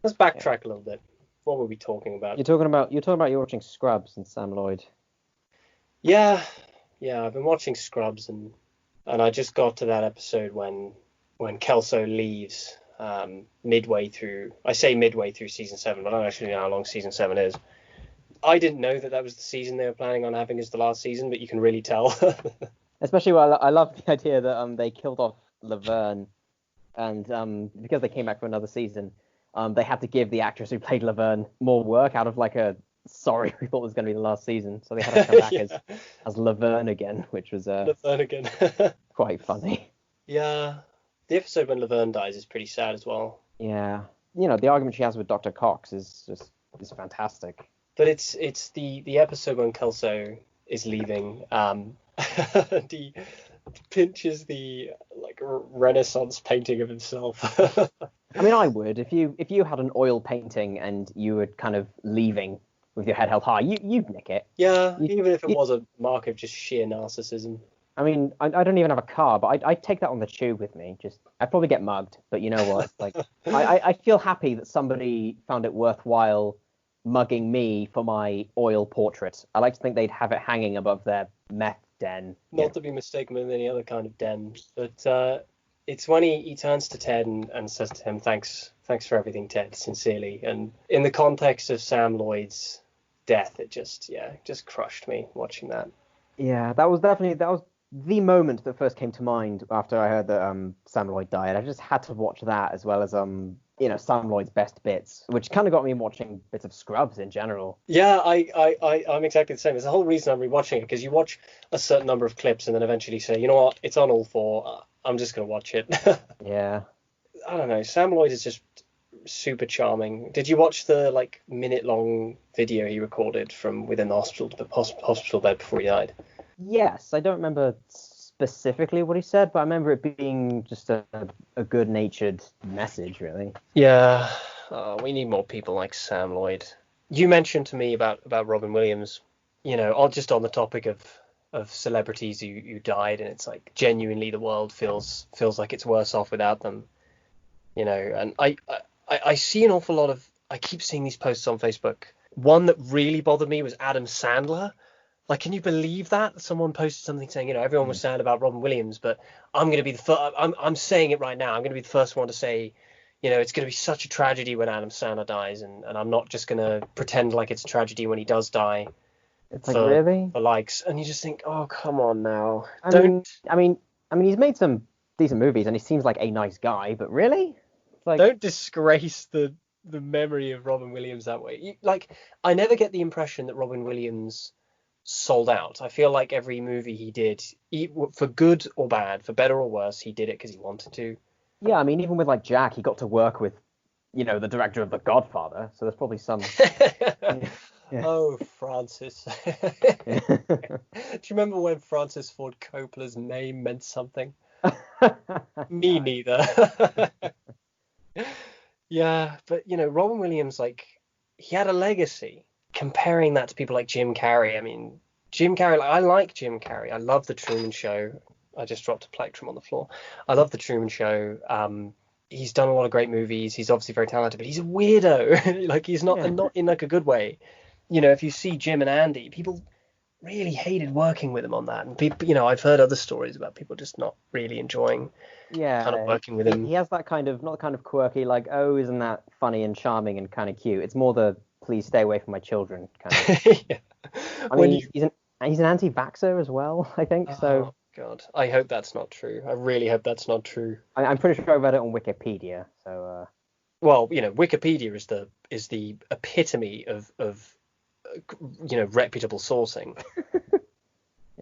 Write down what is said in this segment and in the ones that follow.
Let's backtrack a little bit. What were we talking about? You're watching Scrubs and Sam Lloyd. Yeah, yeah. I've been watching Scrubs, and I just got to that episode when Kelso leaves midway through. I say midway through season 7, but I don't actually know how long season 7 is. I didn't know that was the season they were planning on having as the last season, but you can really tell. Especially, I love the idea that they killed off Laverne, and because they came back for another season, they had to give the actress who played Laverne more work out of like a sorry, we thought it was going to be the last season, so they had to come back Yeah, as Laverne again, which was Laverne again. quite funny. Yeah, the episode when Laverne dies is pretty sad as well. Yeah, the argument she has with Dr. Cox is fantastic. But it's the episode when Kelso is leaving. And he pinches the like Renaissance painting of himself. I mean, I would if you had an oil painting and you were kind of leaving with your head held high, you'd nick it. Yeah, You, even if it you, was a mark of just sheer narcissism. I mean, I don't even have a car, but I'd take that on the tube with me. I'd probably get mugged, but you know what? Like, I feel happy that somebody found it worthwhile mugging me for my oil portrait. I like to think they'd have it hanging above their meth den. Not to be mistaken with any other kind of den, but it's when he turns to Ted and says to him, "Thanks for everything, Ted, sincerely." And in the context of Sam Lloyd's death, it just crushed me watching that. Yeah, that was the moment that first came to mind after I heard that Sam Lloyd died. I just had to watch that as well as Sam Lloyd's best bits, which kind of got me watching bits of Scrubs in general. Yeah, I'm exactly the same. It's the whole reason I'm rewatching it, because you watch a certain number of clips and then eventually say, you know what, it's on all four. I'm just gonna watch it. Yeah. I don't know. Sam Lloyd is just super charming. Did you watch the like minute-long video he recorded from within the hospital bed before he died? Yes, I don't remember specifically what he said, but I remember it being just a good-natured message, really. Yeah, we need more people like Sam Lloyd. You mentioned to me about Robin Williams, just on the topic of celebrities who died, and it's like genuinely the world feels like it's worse off without them, and I see an awful lot of, I keep seeing these posts on Facebook. One that really bothered me was Adam Sandler. Like, can you believe that? Someone posted something saying, everyone was sad about Robin Williams, but I'm going to be the first, I'm saying it right now. I'm going to be the first one to say, it's going to be such a tragedy when Adam Sandler dies, and I'm not just going to pretend like it's a tragedy when he does die. It's like, really? For likes. And you just think, oh, come on now. I mean, he's made some decent movies, and he seems like a nice guy, but really? Like, don't disgrace the memory of Robin Williams that way. I never get the impression that Robin Williams sold out. I feel like every movie he did, for good or bad, for better or worse, he did it because he wanted to. Yeah, I mean, even with like Jack, he got to work with, the director of The Godfather, so there's probably some. Yeah. Oh, Francis. Do you remember when Francis Ford Coppola's name meant something? Me neither. Yeah, but Robin Williams, like, he had a legacy. Comparing that to people like Jim Carrey, I mean, Jim Carrey, I like Jim Carrey. I love The Truman Show. I just dropped a plectrum on the floor. I love The Truman Show. He's done a lot of great movies. He's obviously very talented, but he's a weirdo. Like, he's not in like a good way. If you see Jim and Andy, people really hated working with him on that. And people, I've heard other stories about people just not really enjoying kind of working with him. He has that kind of, not kind of quirky, like, oh, isn't that funny and charming and kind of cute. It's more the please stay away from my children kind of. Yeah. I mean, he's an anti-vaxxer as well, I think. So. Oh, God, I hope that's not true. I really hope that's not true. I'm pretty sure I read it on Wikipedia. So. Well, Wikipedia is the epitome of reputable sourcing.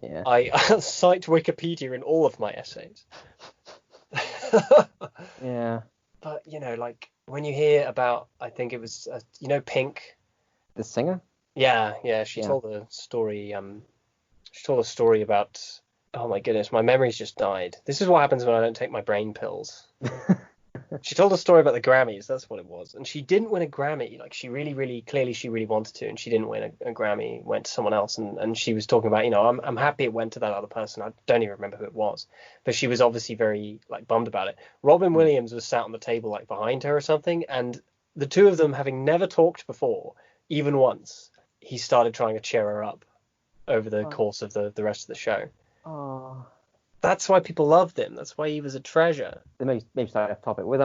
Yeah. I cite Wikipedia in all of my essays. Yeah. But like when you hear about, I think it was Pink, the singer. Yeah. She told a story. She told a story about. Oh my goodness, my memory's just died. This is what happens when I don't take my brain pills. She told a story about the Grammys. That's what it was. And she didn't win a Grammy. Like, she really, really, clearly she really wanted to, and she didn't win a Grammy, went to someone else. And she was talking about, I'm happy it went to that other person. I don't even remember who it was. But she was obviously very, like, bummed about it. Robin Williams was sat on the table, like, behind her or something. And the two of them having never talked before, even once, he started trying to cheer her up over the Oh, course of the rest of the show. oh. That's why people loved him. That's why he was a treasure. Maybe slightly off topic. With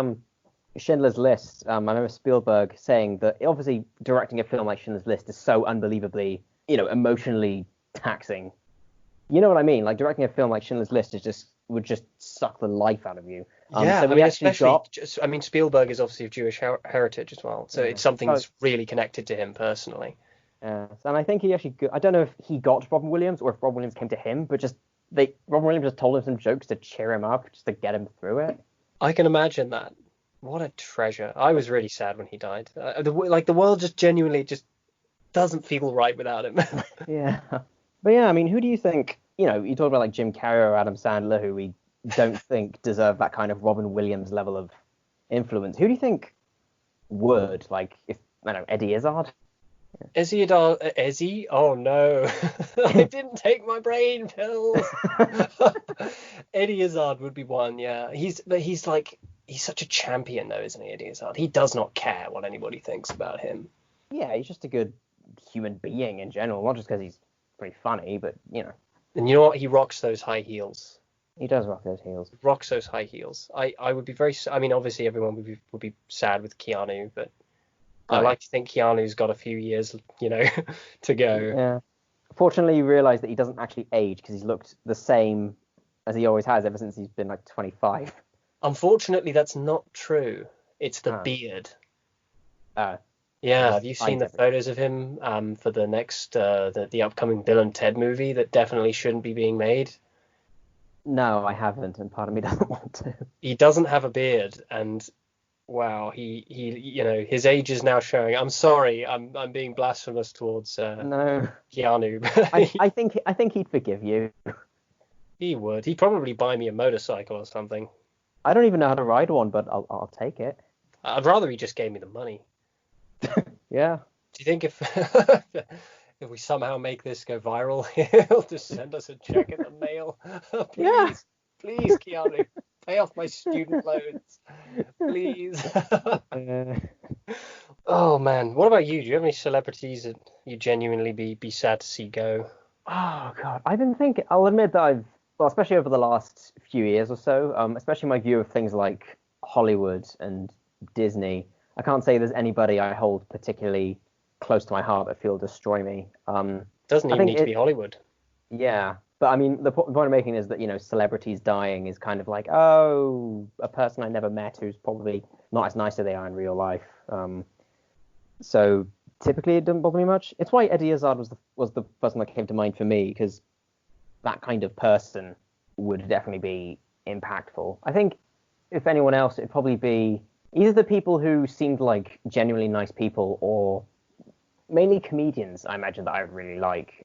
Schindler's List, I remember Spielberg saying that obviously directing a film like Schindler's List is so unbelievably, emotionally taxing. You know what I mean? Like directing a film like Schindler's List would just suck the life out of you. Yeah, So I we mean, actually especially, got. I mean, Spielberg is obviously of Jewish heritage as well, so Yeah. it's something So, that's really connected to him personally. and I think he actually. I don't know if he got Robin Williams or if Robin Williams came to him, but Robin Williams just told him some jokes to cheer him up, just to get him through it. I can imagine that. What a treasure. I was really sad when he died. The world just genuinely just doesn't feel right without him. Yeah. But yeah, I mean, who do you think, you talk about like Jim Carrey or Adam Sandler, who we don't think deserve that kind of Robin Williams level of influence. Who do you think would? Like, if, I don't know, Eddie Izzard? Ezzy? Oh no. I didn't take my brain pills. Eddie Izzard would be one, yeah. He's such a champion though, isn't he, Eddie Izzard? He does not care what anybody thinks about him. Yeah, he's just a good human being in general, not just because he's pretty funny, but, And you know what? He rocks those high heels. he does rock those heels. Rocks those high heels. I would be very. I mean, obviously everyone would be sad with Keanu, but I like to think Keanu's got a few years, to go. Yeah. Fortunately, you realise that he doesn't actually age because he's looked the same as he always has ever since he's been like 25. Unfortunately, that's not true. It's the beard. Yeah, have you seen the photos of him for the next the upcoming Bill and Ted movie that definitely shouldn't be being made? No, I haven't, and part of me doesn't want to. He doesn't have a beard, and wow, he his age is now showing. I'm sorry, I'm being blasphemous towards No, Keanu. I think he'd forgive you. He would. He'd probably buy me a motorcycle or something. I don't even know how to ride one, but I'll take it. I'd rather he just gave me the money. Yeah. Do you think if if we somehow make this go viral, he'll just send us a check in the mail? Please, Yeah. please, Keanu, pay off my student loans, please. Oh man, what about you? Do you have any celebrities that you genuinely be sad to see go? Oh God, I've been thinking. I'll admit that especially over the last few years or so, especially my view of things like Hollywood and Disney. I can't say there's anybody I hold particularly close to my heart that feel destroy me. Doesn't even need to be Hollywood. Yeah, but I mean, the point I'm making is that, celebrities dying is kind of like, oh, a person I never met who's probably not as nice as they are in real life. So typically it doesn't bother me much. It's why Eddie Izzard was the person that came to mind for me, because that kind of person would definitely be impactful. I think if anyone else, it'd probably be either the people who seemed like genuinely nice people, or mainly comedians, I imagine, that I would really like.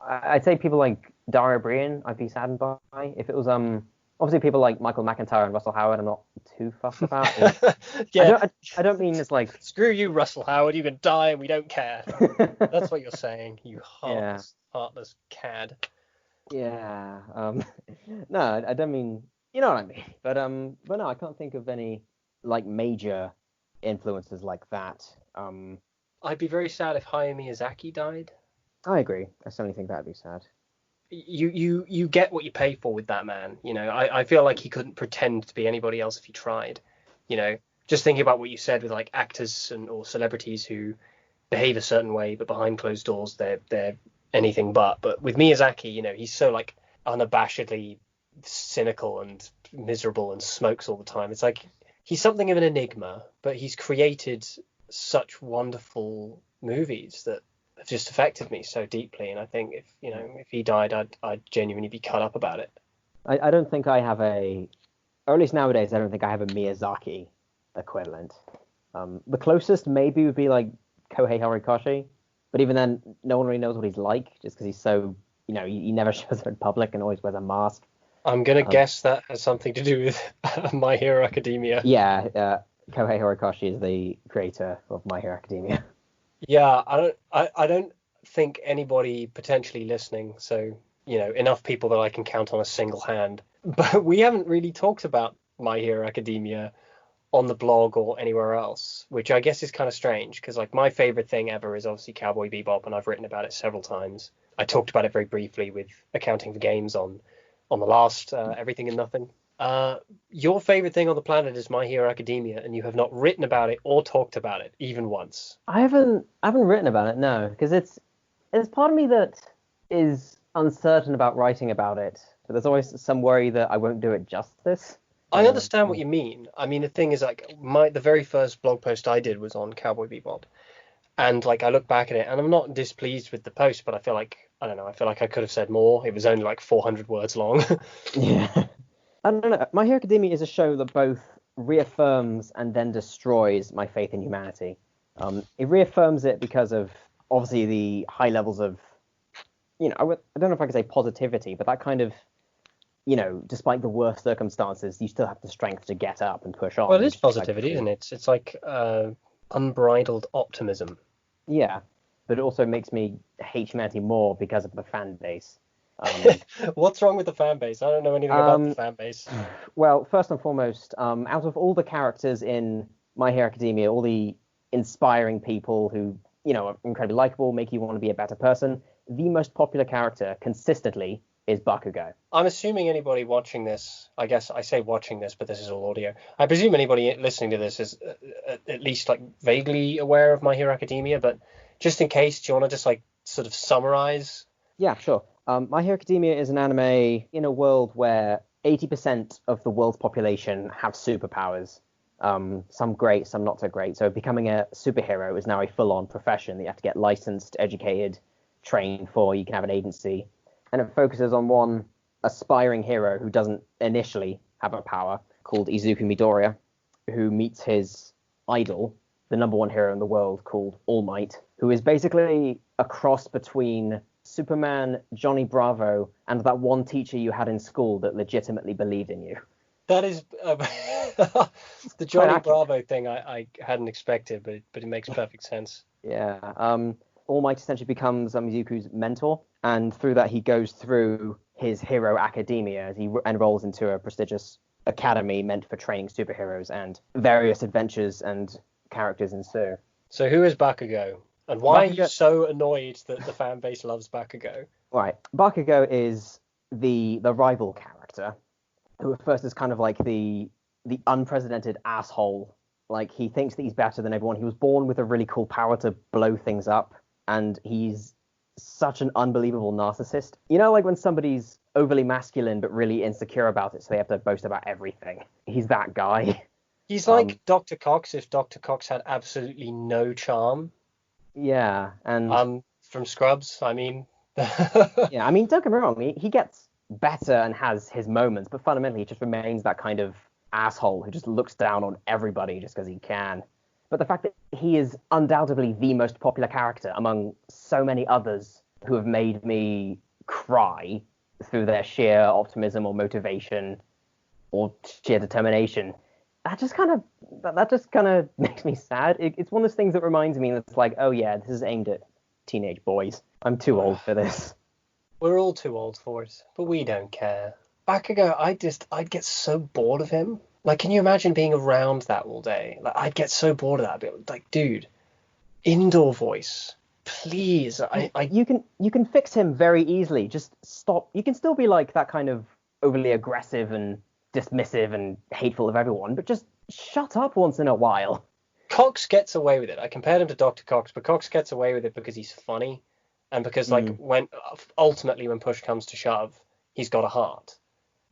I'd say people like Dara Brian, I'd be saddened by. If it was obviously people like Michael McIntyre and Russell Howard, I'm not too fussed about. Yeah. I don't mean it's like screw you, Russell Howard. You can die and we don't care. That's what you're saying, you heartless cad. Yeah. No, I don't mean, you know what I mean. But no, I can't think of any like major influences like that. I'd be very sad if Hayao Miyazaki died. I agree. I certainly think that'd be sad. You get what you pay for with that man. I feel like he couldn't pretend to be anybody else if he tried. Just thinking about what you said with like actors or celebrities who behave a certain way, but behind closed doors they're anything but. But with Miyazaki, he's so like unabashedly cynical and miserable and smokes all the time. It's like he's something of an enigma, but he's created such wonderful movies that have just affected me so deeply. And I think if he died, I'd genuinely be cut up about it. I don't think I have or at least nowadays, I don't think I have a Miyazaki equivalent. The closest maybe would be like Kohei Horikoshi, but even then, no one really knows what he's like, just because he's so, he never shows up in public and always wears a mask. I'm gonna guess that has something to do with My Hero Academia. Yeah, Kohei Horikoshi is the creator of My Hero Academia. Yeah, I don't think anybody potentially listening, so enough people that I can count on a single hand. But we haven't really talked about My Hero Academia on the blog or anywhere else, which I guess is kind of strange because like my favorite thing ever is obviously Cowboy Bebop, and I've written about it several times. I talked about it very briefly with Accounting for Games on the last Everything and Nothing. Your favorite thing on the planet is My Hero Academia, and you have not written about it or talked about it even once. I haven't written about it, no, because there's part of me that is uncertain about writing about it, but there's always some worry that I won't do it justice. I understand what you mean. I mean, the thing is, like, the very first blog post I did was on Cowboy Bebop, and like I look back at it, and I'm not displeased with the post, but I feel like I don't know. I feel like I could have said more. It was only like 400 words long. Yeah. I don't know. My Hero Academia is a show that both reaffirms and then destroys my faith in humanity. It reaffirms it because of obviously the high levels of, I don't know if I can say positivity, but that kind of, despite the worst circumstances, you still have the strength to get up and push on. Well, it is which is positivity, isn't it? It's like unbridled optimism. Yeah, but it also makes me hate humanity more because of the fan base. What's wrong with the fan base? I don't know anything about the fan base. Well, first and foremost, out of all the characters in My Hero Academia, all the inspiring people who, are incredibly likable, make you want to be a better person, the most popular character consistently is Bakugo. I'm assuming anybody watching this, I guess I say watching this, but this is all audio. I presume anybody listening to this is at least like vaguely aware of My Hero Academia, but just in case, do you want to just like sort of summarize? Yeah, sure. My Hero Academia is an anime in a world where 80% of the world's population have superpowers. Some great, some not so great. So becoming a superhero is now a full-on profession that you have to get licensed, educated, trained for. You can have an agency. And it focuses on one aspiring hero who doesn't initially have a power, called Izuku Midoriya, who meets his idol, the number one hero in the world, called All Might, who is basically a cross between Superman, Johnny Bravo, and that one teacher you had in school that legitimately believed in you. That is the Johnny Bravo thing I hadn't expected, but it makes perfect sense. Yeah. All Might essentially becomes Izuku's mentor, and through that he goes through his hero academia as he enrolls into a prestigious academy meant for training superheroes, and various adventures and characters ensue. So who is Bakugo? And why are you so annoyed that the fan base loves Bakugo? Right. Bakugo is the rival character, who at first is kind of like the unprecedented asshole. Like, he thinks that he's better than everyone. He was born with a really cool power to blow things up, and he's such an unbelievable narcissist. You know, like when somebody's overly masculine but really insecure about it, so they have to boast about everything. He's that guy. He's like Dr. Cox if Dr. Cox had absolutely no charm. Yeah, and from Scrubs, I mean. Yeah, I mean, don't get me wrong, he gets better and has his moments, but fundamentally he just remains that kind of asshole who just looks down on everybody just because he can. But the fact that he is undoubtedly the most popular character among so many others who have made me cry through their sheer optimism or motivation or sheer determination, that just kind of makes me sad. It's one of those things that reminds me that's like, oh yeah, this is aimed at teenage boys. I'm too old for this. We're all too old for it, but we don't care. Bakugo, I'd get so bored of him. Like, can you imagine being around that all day? Like, I'd get so bored of that. I'd be like, dude, indoor voice, please. You can fix him very easily. Just stop. You can still be like that kind of overly aggressive and dismissive and hateful of everyone, but just shut up once in a while. Cox gets away with it. I compared him to Dr. Cox, but Cox gets away with it because he's funny, and because when push comes to shove, he's got a heart.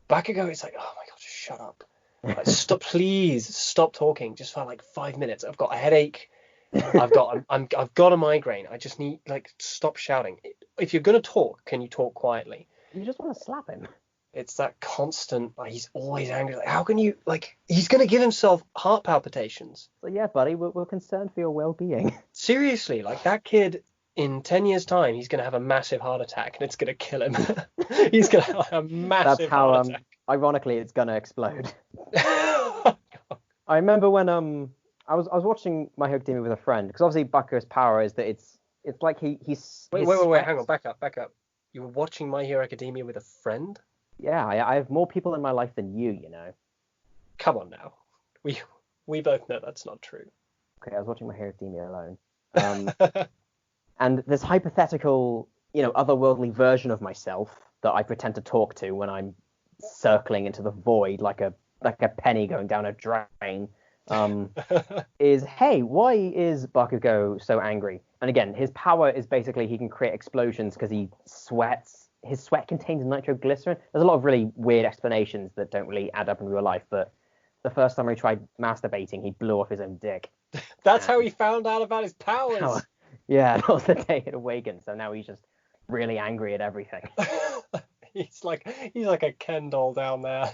Bakugo is like, oh my god, just shut up. Like, stop, please stop talking. Just for like 5 minutes. I've got a headache. I've got a migraine. I just need, like, stop shouting. If you're gonna talk, can you talk quietly? You just want to slap him. It's that constant, like, he's always angry. Like, how can you, like, he's going to give himself heart palpitations. So yeah, buddy, we're concerned for your well-being. Seriously, like, that kid, in 10 years' time, he's going to have a massive heart attack, and it's going to kill him. He's going to have a massive heart attack. Ironically, it's going to explode. I remember when I was watching My Hero Academia with a friend, because obviously Bakugo's power is that it's like he's... Wait, hang on, back up. You were watching My Hero Academia with a friend? Yeah, I have more people in my life than you know. Come on now. We both know that's not true. Okay, I was watching My Hero Academia alone. And this hypothetical, otherworldly version of myself that I pretend to talk to when I'm circling into the void like a penny going down a drain, is, hey, why is Bakugo so angry? And again, his power is basically he can create explosions because he sweats. His sweat contains nitroglycerin. There's a lot of really weird explanations that don't really add up in real life, but the first time he tried masturbating, he blew off his own dick. That's how he found out about his powers. Yeah, that was the day it awakened. So now he's just really angry at everything. He's like a Ken doll down there.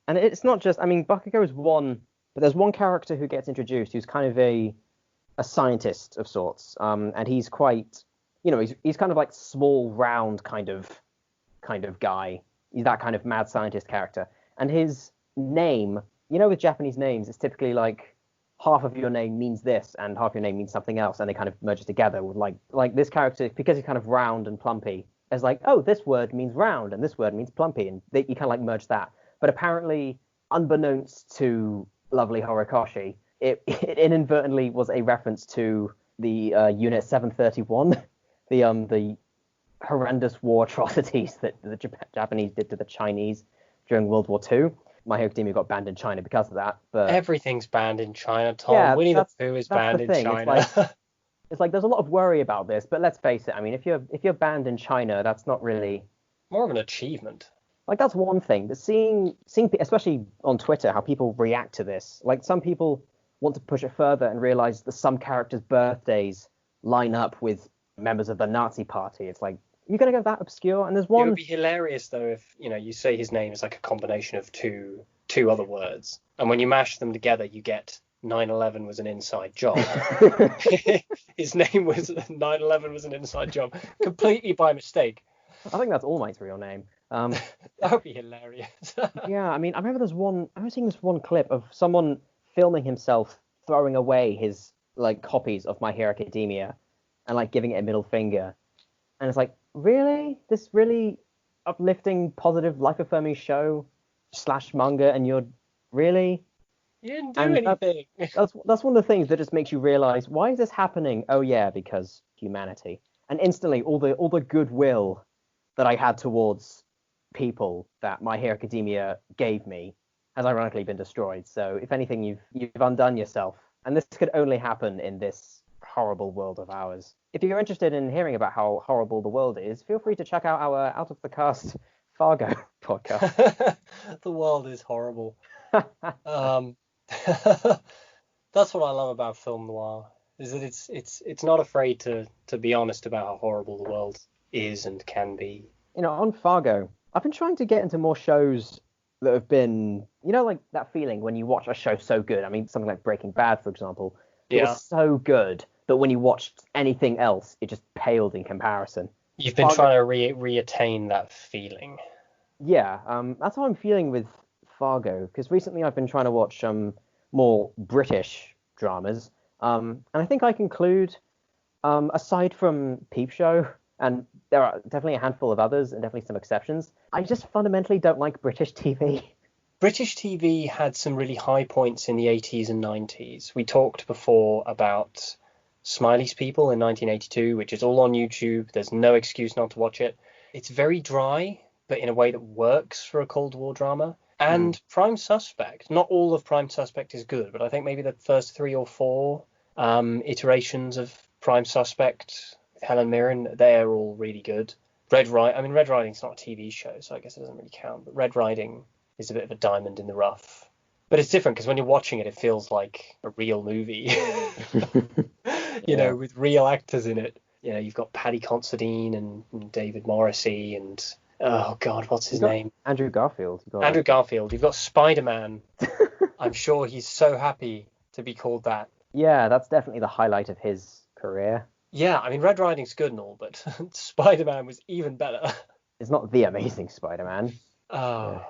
And it's not just, Bakugo is one, but there's one character who gets introduced who's kind of a scientist of sorts. And he's quite, he's kind of like small, round kind of guy. He's that kind of mad scientist character. And his name, with Japanese names, it's typically like half of your name means this and half your name means something else, and they kind of merge together with like this character, because he's kind of round and plumpy, is like, oh, this word means round and this word means plumpy, and you kind of like merge that. But apparently, unbeknownst to lovely Horikoshi, it inadvertently was a reference to the Unit 731, the horrendous war atrocities that the Japanese did to the Chinese during World War II. My Hero Academia got banned in China because of that. But everything's banned in China, Tom. Yeah, Winnie the Pooh is banned in China. It's like there's a lot of worry about this, but let's face it. If you're banned in China, that's not really more of an achievement. Like, that's one thing. But seeing especially on Twitter, how people react to this. Like, some people want to push it further and realize that some characters' birthdays line up with members of the Nazi Party. It's like, you're going to go that obscure? And there's one... It would be hilarious, though, if, you say his name is like a combination of two other words. And when you mash them together, you get 9/11 was an inside job. His name was 9/11 was an inside job, completely by mistake. I think that's All Might's real name. That would be hilarious. Yeah, I remember I was seeing this one clip of someone filming himself throwing away his copies of My Hero Academia and giving it a middle finger. And it's like, really? This really uplifting, positive, life-affirming show / manga, and you're really... You didn't do anything. That's one of the things that just makes you realize, why is this happening? Oh yeah, because humanity. And instantly, all the goodwill that I had towards people that My Hero Academia gave me has ironically been destroyed. So if anything, you've undone yourself. And this could only happen in this horrible world of ours. If you're interested in hearing about how horrible the world is, feel free to check out our Out of the Cast Fargo podcast. The world is horrible. That's what I love about film noir, is that it's not afraid to be honest about how horrible the world is and can be. On Fargo, I've been trying to get into more shows that have been, like that feeling when you watch a show so good. Something like Breaking Bad, for example. It was so good that when you watched anything else, it just paled in comparison. You've been trying to reattain that feeling. Yeah, that's how I'm feeling with Fargo, because recently I've been trying to watch more British dramas, and I think I conclude, aside from Peep Show, and there are definitely a handful of others and definitely some exceptions, I just fundamentally don't like British TV. British TV had some really high points in the 80s and 90s. We talked before about Smiley's People in 1982, which is all on YouTube. There's no excuse not to watch it. It's very dry, but in a way that works for a Cold War drama. And Prime Suspect, not all of Prime Suspect is good, but I think maybe the first 3 or 4 iterations of Prime Suspect with Helen Mirren, they're all really good. Red Riding's not a TV show, so I guess it doesn't really count, but Red Riding is a bit of a diamond in the rough. But it's different because when you're watching it, it feels like a real movie, with real actors in it. You've got Paddy Considine and David Morrissey and... Oh, God, what's his name? Andrew Garfield. Andrew Garfield. You've got Spider-Man. I'm sure he's so happy to be called that. Yeah, that's definitely the highlight of his career. Yeah, Red Riding's good and all, but Spider-Man was even better. It's not The Amazing Spider-Man. Oh,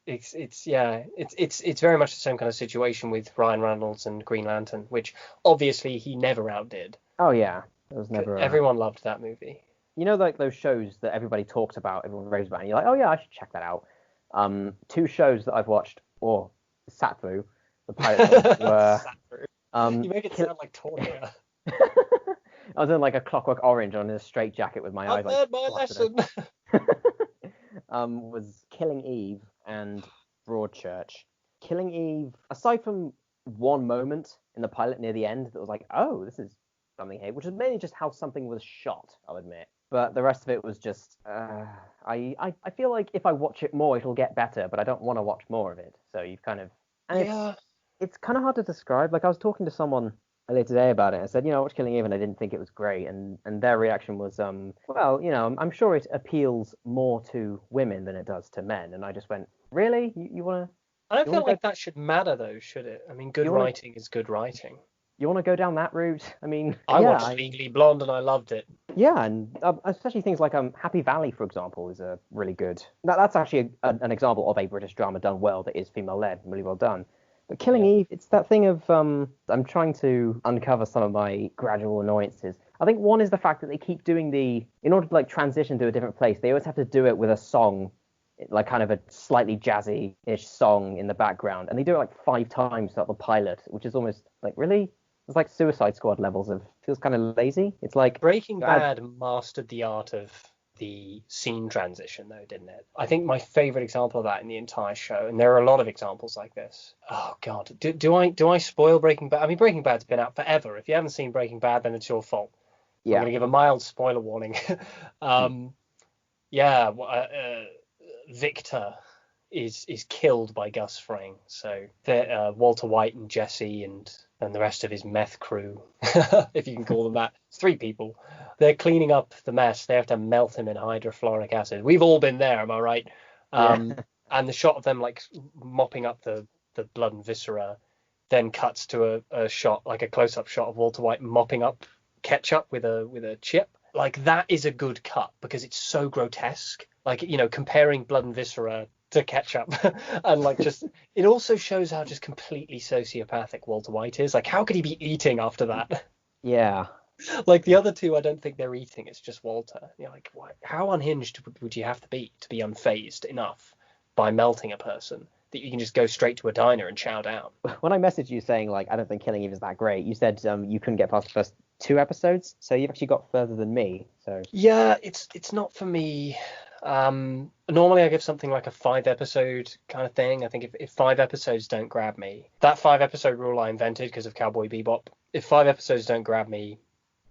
yeah. It's very much the same kind of situation with Ryan Reynolds and Green Lantern, which obviously he never outdid. Oh, yeah. It was never... Everyone loved that movie. Those shows that everybody talks about, everyone raves about, and you're like, oh yeah, I should check that out. 2 shows that I've watched or sat through the pilot films were You make it sound like torture. I was in like a Clockwork Orange on a straight jacket with my eyes I've like learned my flustered. lesson. Was Killing Eve and Broadchurch. Killing Eve, aside from one moment in the pilot near the end that was like, oh, this is something here, which is mainly just how something was shot, I'll admit. But the rest of it was just, I feel like if I watch it more, it'll get better, but I don't want to watch more of it. So you've kind of, and Yeah. it's kind of hard to describe. Like I was talking to someone earlier today about it. I said, I watched Killing Eve and I didn't think it was great, and their reaction was, well, I'm sure it appeals more to women than it does to men. And I just went, really? You want to? I don't You feel want to like go? that should matter though, should it? I mean, good You want to? writing is good writing. You want to go down that route? I mean, I yeah, watched Legally Blonde and I loved it. yeah, and especially things like Happy Valley, for example, is a really good. That's actually an example of a British drama done well that is female led, really well done. But Killing Yeah. Eve, it's that thing of I'm trying to uncover some of my gradual annoyances. I think one is the fact that they keep doing in order to like transition to a different place, they always have to do it with a song, like kind of a slightly jazzy-ish song in the background, and they do it like 5 times throughout the pilot, which is almost like really. It's like Suicide Squad levels of feels kind of lazy. It's like Breaking Bad mastered the art of the scene transition, though, didn't it? I think my favorite example of that in the entire show, and there are a lot of examples like this. Oh God, do I spoil Breaking Bad? I mean, Breaking Bad's been out forever. If you haven't seen Breaking Bad, then it's your fault. I'm yeah. going to give a mild spoiler warning. Yeah, Victor is killed by Gus Fring. So Walter White and Jesse and the rest of his meth crew, if you can call them that, it's 3 people. They're cleaning up the mess. They have to melt him in hydrofluoric acid. We've all been there, am I right? Yeah. And the shot of them like mopping up the blood and viscera then cuts to a shot, like a close-up shot of Walter White mopping up ketchup with a chip. Like that is a good cut because it's so grotesque. Like, comparing blood and viscera to ketchup and like just it also shows how just completely sociopathic Walter White is. Like how could he be eating after that? Yeah. Like the other 2, I don't think they're eating, it's just Walter. Like how unhinged would you have to be unfazed enough by melting a person that you can just go straight to a diner and chow down? When I messaged you saying like I don't think Killing Eve is that great, you said you couldn't get past the first 2 episodes, so you've actually got further than me. So Yeah, it's not for me. Normally I give something like a 5-episode kind of thing. I think if 5 episodes don't grab me, that 5-episode rule I invented because of Cowboy Bebop. If 5 episodes don't grab me,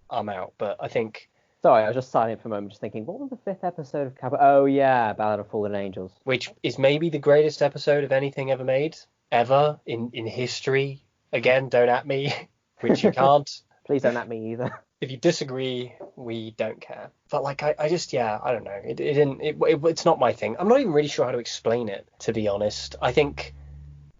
I'm out. But I think, sorry, I was just silent for a moment, just thinking, what was the 5th episode of Cowboy? Oh yeah, Ballad of Fallen Angels. which is maybe the greatest episode of anything ever made, ever in history. Again, don't at me, which you can't. Please don't at me either. If you disagree, we don't care. But like, I just, yeah, I don't know. It's not my thing. I'm not even really sure how to explain it, to be honest. I think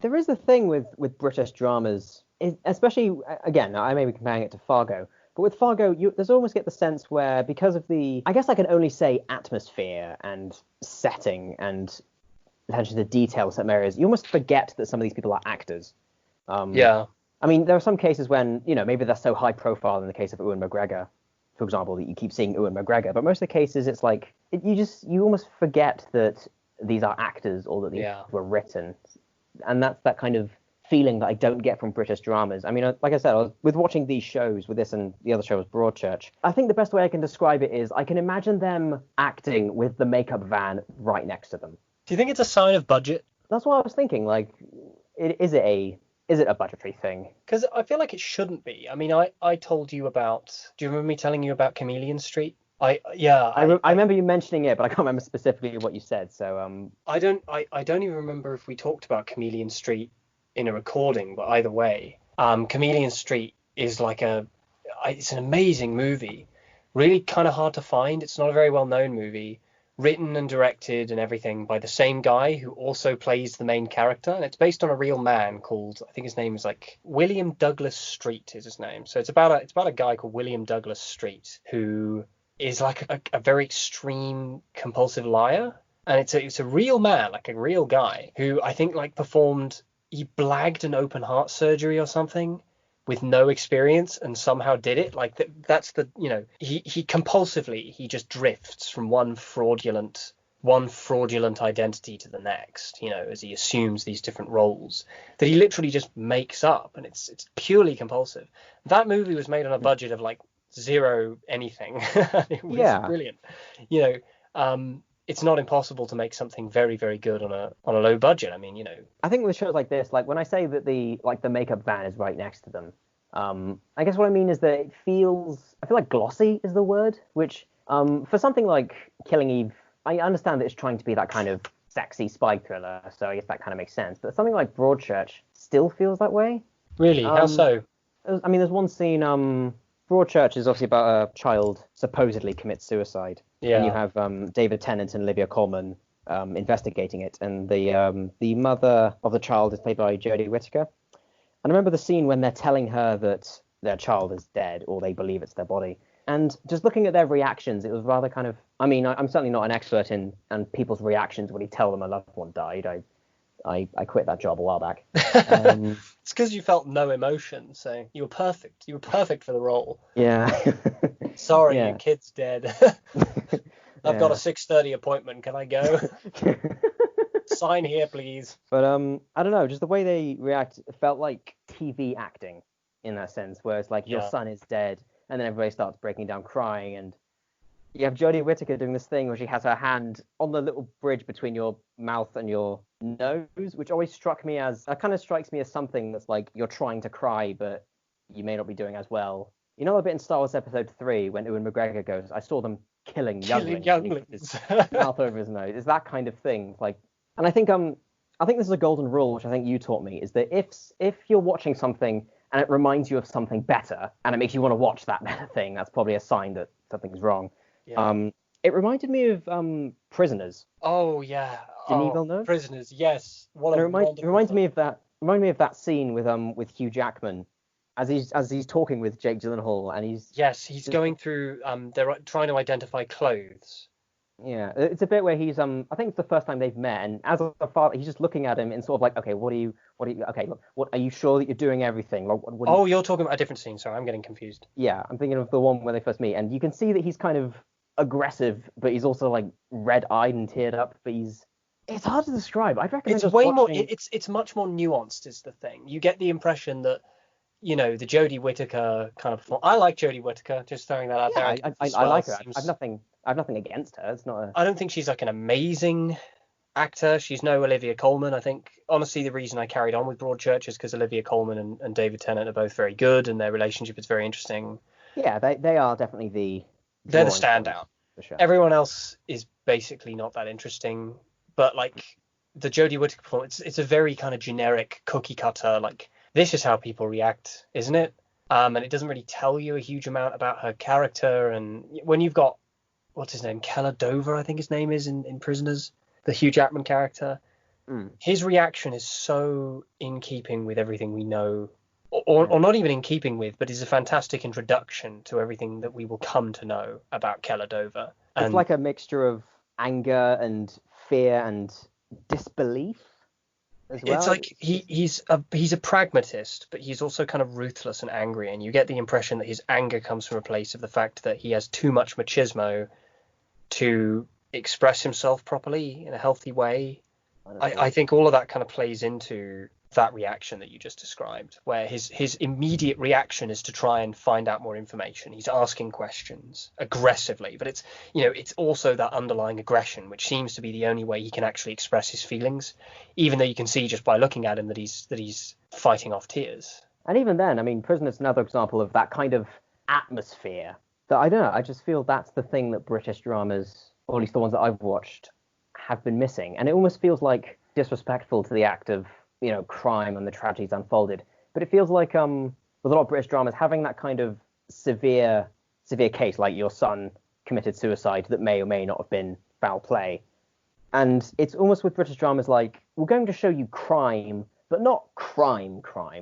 There is a thing with British dramas, especially, again, I may be comparing it to Fargo, but with Fargo, there's almost get the sense where, because of I guess I can only say atmosphere and setting and essentially the details that areas, you almost forget that some of these people are actors. yeah. I mean, there are some cases when, maybe they're so high profile in the case of Ewan McGregor, for example, that you keep seeing Ewan McGregor, but most of the cases it's like, you almost forget that these are actors or that these were written. And that's that kind of feeling that I don't get from British dramas. I mean, like I said, with watching these shows, with this and the other show was Broadchurch, I think the best way I can describe it is I can imagine them acting with the makeup van right next to them. Do you think it's a sign of budget? That's what I was thinking. Like, is it a budgetary thing? Because I feel like it shouldn't be. I mean, I told you about. Do you remember me telling you about Chameleon Street? I remember you mentioning it, but I can't remember specifically what you said. So I don't even remember if we talked about Chameleon Street in a recording, but either way, Chameleon Street is like it's an amazing movie, really kind of hard to find. It's not a very well known movie, written and directed and everything by the same guy who also plays the main character, and it's based on a real man called, I think his name is like William Douglas Street is his name. So it's about a guy called William Douglas Street who is like a very extreme compulsive liar, and it's a real man, like a real guy who I think like he blagged an open heart surgery or something with no experience and somehow did it. Like that's he compulsively, he just drifts from one fraudulent one fraudulent identity to the next, as he assumes these different roles that he literally just makes up, and it's purely compulsive. That movie was made on a budget of like zero anything. It was brilliant. It's not impossible to make something very, very good on a low budget. I mean, I think with shows like this, like when I say that the makeup van is right next to them, I guess what I mean is that I feel like glossy is the word, which for something like Killing Eve, I understand that it's trying to be that kind of sexy spy thriller, so I guess that kind of makes sense. But something like Broadchurch still feels that way. Really? How so? I mean, there's one scene. Broadchurch is obviously about a child supposedly commits suicide, and you have David Tennant and Olivia Colman investigating it, and the mother of the child is played by Jodie Whittaker. And I remember the scene when they're telling her that their child is dead, or they believe it's their body. And just looking at their reactions, it was rather kind of... I mean, I'm certainly not an expert in people's reactions when you tell them a loved one died. I quit that job a while back. It's because you felt no emotion, so you were perfect. You were perfect for the role. Yeah. Sorry, your kid's dead. I've got a 6:30 appointment. Can I go? Sign here, please. But I don't know. Just the way they react felt like TV acting in that sense, where it's like your son is dead, and then everybody starts breaking down crying, and you have Jodie Whittaker doing this thing where she has her hand on the little bridge between your mouth and your nose, which always strikes me as something that's like you're trying to cry, but you may not be doing as well. You know, a bit in Star Wars Episode 3 when Ewan McGregor goes, "I saw them killing younglings." His mouth over his nose. It's that kind of thing. Like, and I think this is a golden rule, which I think you taught me, is that if you're watching something and it reminds you of something better, and it makes you want to watch that better thing, that's probably a sign that something's wrong. Yeah. It reminded me of Prisoners. Oh yeah. Denis Villeneuve? Prisoners, yes. It reminds me of that scene with Hugh Jackman as he's talking with Jake Gyllenhaal, and he's going through they're trying to identify clothes. Yeah, it's a bit where he's I think it's the first time they've met, and as a father, he's just looking at him and sort of like, okay, look, are you sure that you're doing everything? Like, you're talking about a different scene. Sorry, I'm getting confused. Yeah, I'm thinking of the one where they first meet, and you can see that he's kind of aggressive, but he's also like red-eyed and teared up. But it's hard to describe. I'd recommend it's way more. It's much more nuanced. Is the thing. You get the impression that the Jodie Whittaker kind of. I like Jodie Whittaker. Just throwing that out there. I like her. I've nothing against her. It's not. I don't think she's like an amazing actor. She's no Olivia Colman. I think honestly the reason I carried on with Broadchurch is because Olivia Colman and David Tennant are both very good, and their relationship is very interesting. Yeah, they are definitely they're the standout. For sure. Everyone else is basically not that interesting, but like the Jodie Whittaker performance, it's a very kind of generic cookie cutter. Like this is how people react, isn't it? And it doesn't really tell you a huge amount about her character. And when you've got what's his name, Keller Dover, I think his name is in Prisoners, the Hugh Jackman character, his reaction is so in keeping with everything we know. Or not even in keeping with, but is a fantastic introduction to everything that we will come to know about Keller Dover. It's like a mixture of anger and fear and disbelief as well. It's like he's a pragmatist, but he's also kind of ruthless and angry, and you get the impression that his anger comes from a place of the fact that he has too much machismo to express himself properly in a healthy way. I think all of that kind of plays into that reaction that you just described, where his immediate reaction is to try and find out more information. He's asking questions aggressively, but it's also that underlying aggression, which seems to be the only way he can actually express his feelings, even though you can see just by looking at him that he's fighting off tears. And even then, I mean, Prisoner's another example of that kind of atmosphere that I don't know. I just feel that's the thing that British dramas, or at least the ones that I've watched, have been missing. And it almost feels like disrespectful to the act of crime and the tragedies unfolded. But it feels like with a lot of British dramas, having that kind of severe case, like your son committed suicide, that may or may not have been foul play. And it's almost with British dramas like, we're going to show you crime, but not crime,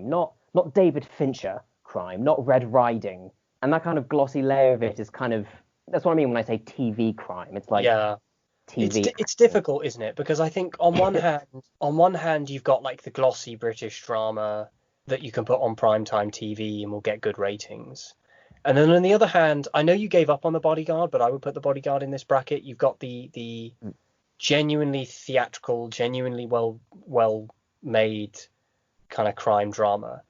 not David Fincher crime, not Red Riding. And that kind of glossy layer of it is kind of, that's what I mean when I say TV crime. It's like, TV. It's difficult, isn't it? Because I think on one hand you've got like the glossy British drama that you can put on primetime TV and will get good ratings. And then on the other hand, I know you gave up on The Bodyguard, but I would put The Bodyguard in this bracket. You've got the genuinely theatrical, genuinely well made kind of crime drama.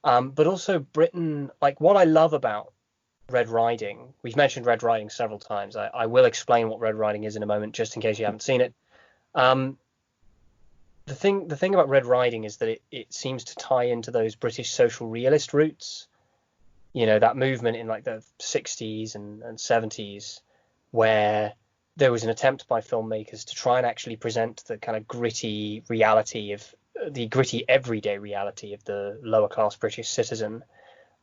But also Britain, like what I love about Red Riding, we've mentioned Red Riding several times. I will explain what Red Riding is in a moment, just in case you haven't seen it. Um, the thing about Red Riding is that it seems to tie into those British social realist roots, that movement in like the 60s and 70s, where there was an attempt by filmmakers to try and actually present the kind of gritty reality of the gritty everyday reality of the lower class British citizen,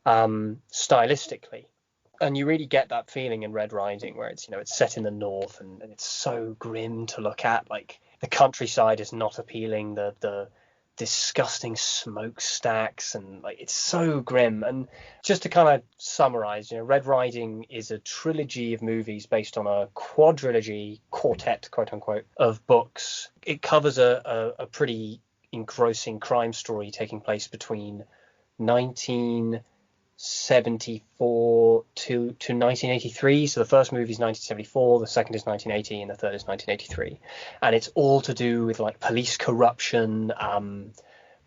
stylistically. And you really get that feeling in Red Riding, where it's set in the north, and it's so grim to look at. Like the countryside is not appealing. The disgusting smokestacks, and like it's so grim. And just to kind of summarize, Red Riding is a trilogy of movies based on a quadrilogy quartet, quote unquote, of books. It covers a pretty engrossing crime story taking place between 1974 to 1983. So the first movie is 1974, the second is 1980, and the third is 1983. And it's all to do with like police corruption,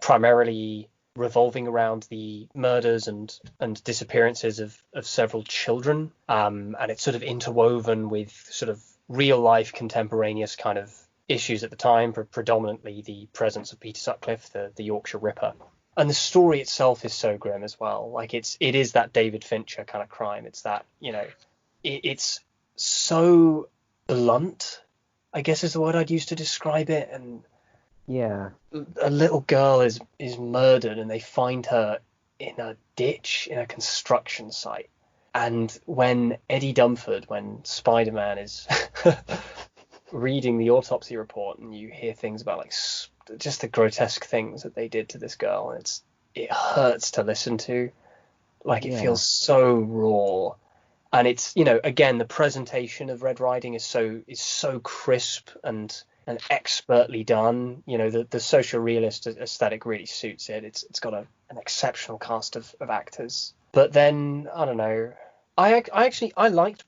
primarily revolving around the murders and disappearances of several children. And it's sort of interwoven with sort of real life contemporaneous kind of issues at the time, predominantly the presence of Peter Sutcliffe, the Yorkshire Ripper. And the story itself is so grim as well. Like it is that David Fincher kind of crime. It's that, it's so blunt, I guess is the word I'd use to describe it. And yeah, a little girl is murdered, and they find her in a ditch in a construction site. And when when Spider-Man is reading the autopsy report, and you hear things about like just the grotesque things that they did to this girl, and it hurts to listen to. Like it feels so raw. And it's, again, the presentation of Red Riding is so crisp and expertly done. The social realist aesthetic really suits it. It's got an exceptional cast of actors. But then I don't know, I liked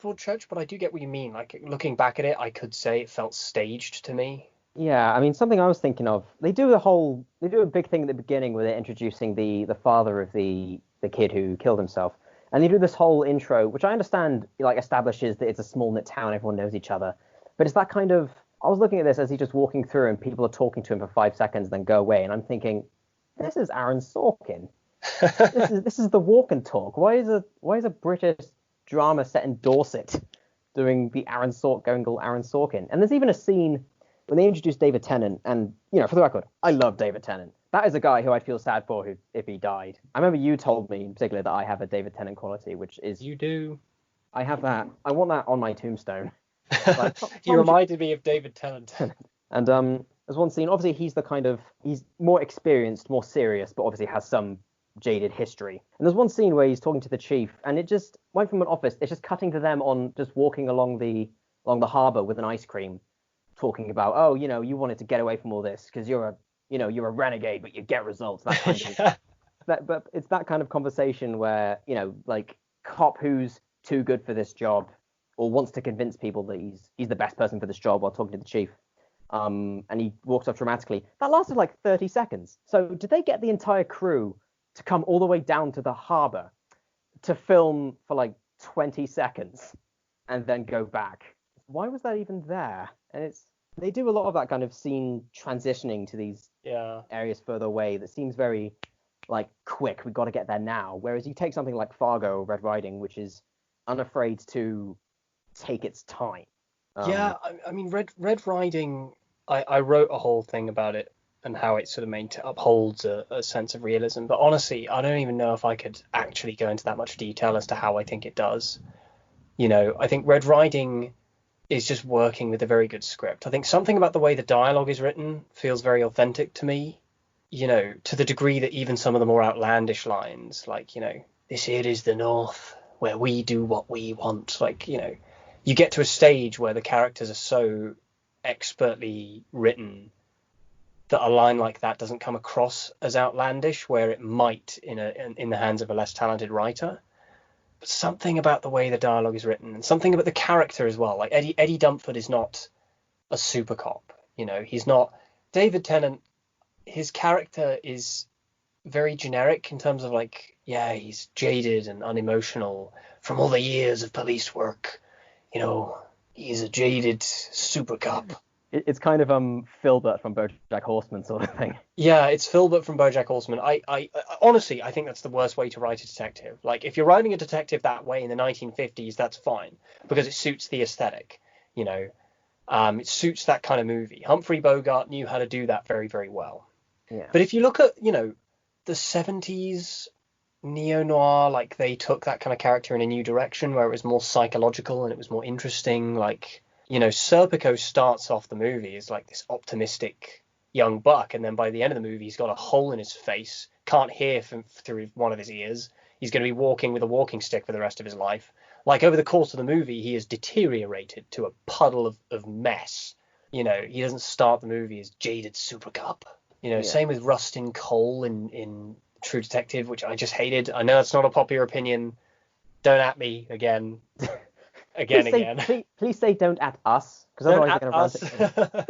Broadchurch, but I do get what you mean. Like looking back at it, I could say it felt staged to me. Yeah, I mean, something I was thinking of, they do a big thing at the beginning where they're introducing the father of the kid who killed himself. And they do this whole intro, which I understand, like, establishes that it's a small knit town, everyone knows each other. But it's that kind of, I was looking at this as he's just walking through and people are talking to him for 5 seconds and then go away. And I'm thinking, this is Aaron Sorkin. This is the walk and talk. Why is a British drama set in Dorset doing the Aaron Sorkin? And there's even a scene when they introduced David Tennant, and for the record, I love David Tennant. That is a guy who I'd feel sad for if he died. I remember you told me in particular that I have a David Tennant quality, which is You do. I have that. I want that on my tombstone. Like, You reminded me of David Tennant. And there's one scene. Obviously, he's more experienced, more serious, but obviously has some jaded history. And there's one scene where he's talking to the chief, and it just went from an office. It's just cutting to them on just walking along the harbour with an ice cream, talking about, oh, you wanted to get away from all this because you're a renegade, but you get results. That kind of but it's that kind of conversation where like cop who's too good for this job or wants to convince people that he's the best person for this job while talking to the chief. And he walks off dramatically. That lasted like 30 seconds. So did they get the entire crew to come all the way down to the harbour to film for like 20 seconds and then go back? Why was that even there? And they do a lot of that kind of scene transitioning to these areas further away that seems very like quick. We've got to get there now. Whereas you take something like Fargo or Red Riding, which is unafraid to take its time. I mean, Red Riding, I wrote a whole thing about it and how it sort of upholds a sense of realism. But honestly, I don't even know if I could actually go into that much detail as to how I think it does. I think Red Riding is just working with a very good script. I think something about the way the dialogue is written feels very authentic to me, to the degree that even some of the more outlandish lines, like, this here is the North, where we do what we want. Like, you get to a stage where the characters are so expertly written that a line like that doesn't come across as outlandish, where it might in the hands of a less talented writer. But something about the way the dialogue is written, and something about the character as well. Like Eddie Dunford is not a super cop. He's not David Tennant. His character is very generic in terms of like, yeah, he's jaded and unemotional from all the years of police work. He's a jaded super cop. It's kind of Filbert from BoJack Horseman sort of thing. Yeah, it's Filbert from BoJack Horseman. I honestly, I think that's the worst way to write a detective. Like, if you're writing a detective that way in the 1950s, that's fine because it suits the aesthetic. It suits that kind of movie. Humphrey Bogart knew how to do that very, very well. Yeah. But if you look at, the 70s neo-noir, like, they took that kind of character in a new direction where it was more psychological and it was more interesting. Like, Serpico starts off the movie as like this optimistic young buck, and then by the end of the movie, he's got a hole in his face, can't hear through one of his ears. He's going to be walking with a walking stick for the rest of his life. Like, over the course of the movie, he has deteriorated to a puddle of mess. He doesn't start the movie as jaded super cop. Same with Rustin Cole in True Detective, which I just hated. I know it's not a popular opinion. Don't at me again. Please say don't at us, because otherwise they're going to run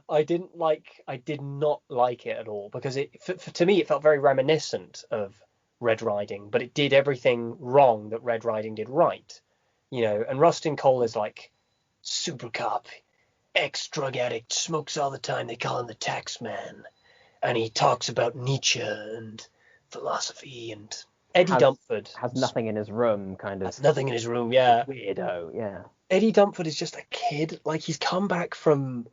it. I did not like it at all because to me it felt very reminiscent of Red Riding, but it did everything wrong that Red Riding did right. And Rustin Cole is like super cop, ex-drug addict, smokes all the time. They call him the tax man, and he talks about Nietzsche and philosophy. And Eddie Dunford has nothing in his room, kind of. Has nothing in his room, yeah. Weirdo, yeah. Eddie Dunford is just a kid. Like, he's come back from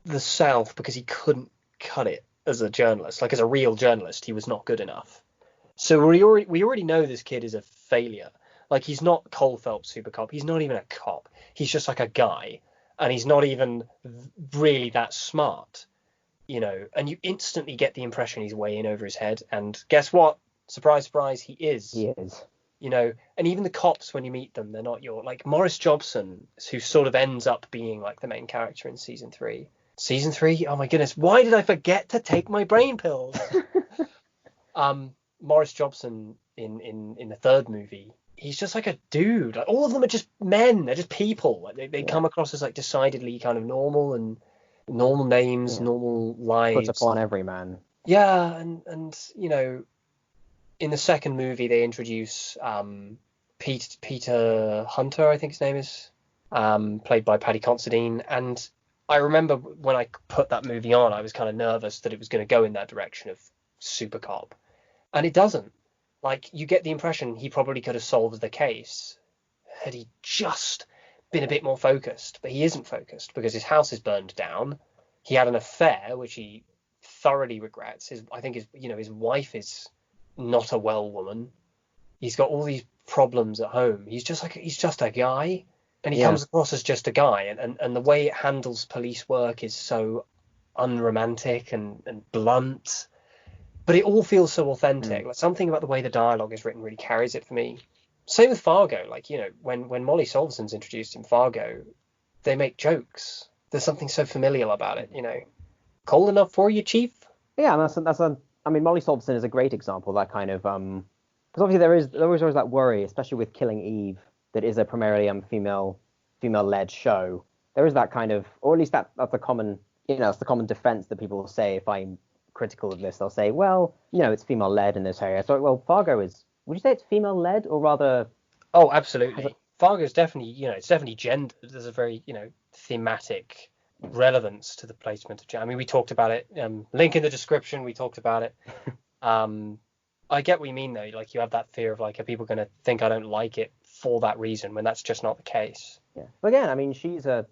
the South because he couldn't cut it as a journalist. Like, as a real journalist, he was not good enough. So we already know this kid is a failure. Like, he's not Cole Phelps super cop. He's not even a cop. He's just like a guy, and he's not even really that smart. And you instantly get the impression he's way in over his head. And guess what? Surprise, surprise, he is. He is. And even the cops, when you meet them, they're not like Morris Jobson, who sort of ends up being like the main character in season 3. Season 3? Oh my goodness, why did I forget to take my brain pills? Morris Jobson in the third movie, he's just like a dude. Like, all of them are just men. They're just people. Like, they come across as like decidedly kind of normal and normal names, normal lives. Put upon every man. Yeah, and in the second movie they introduce Peter Hunter, I think his name is, played by Paddy Considine, and I remember when I put that movie on, I was kind of nervous that it was going to go in that direction of super cop, and it doesn't. Like, you get the impression he probably could have solved the case had he just been a bit more focused, but he isn't focused because his house is burned down. He had an affair which he thoroughly regrets. I think his wife is not a well woman. He's got all these problems at home. He's just a guy, and he comes across as just a guy, and the way it handles police work is so unromantic and blunt, but it all feels so authentic. Like, something about the way the dialogue is written really carries it for me. Same with Fargo. Like, when Molly Solverson's introduced in Fargo, they make jokes. There's something so familial about it. Cold enough for you, Chief? Yeah, and I mean, Molly Solveson is a great example of that kind of because obviously there is always that worry, especially with Killing Eve, that is a primarily female-led show. There is that kind of, or at least that's the common, it's the common defense that people will say if I'm critical of this. They'll say, well, it's female-led in this area. So, well, Fargo is. Would you say it's female-led or rather? Oh, absolutely. Fargo is definitely, it's definitely gendered. There's a very, thematic relevance to the placement of gender. I mean, we talked about it. Link in the description. We talked about it. I get what you mean, though. Like, you have that fear of, like, are people going to think I don't like it for that reason when that's just not the case? Yeah. But again, I mean, it is an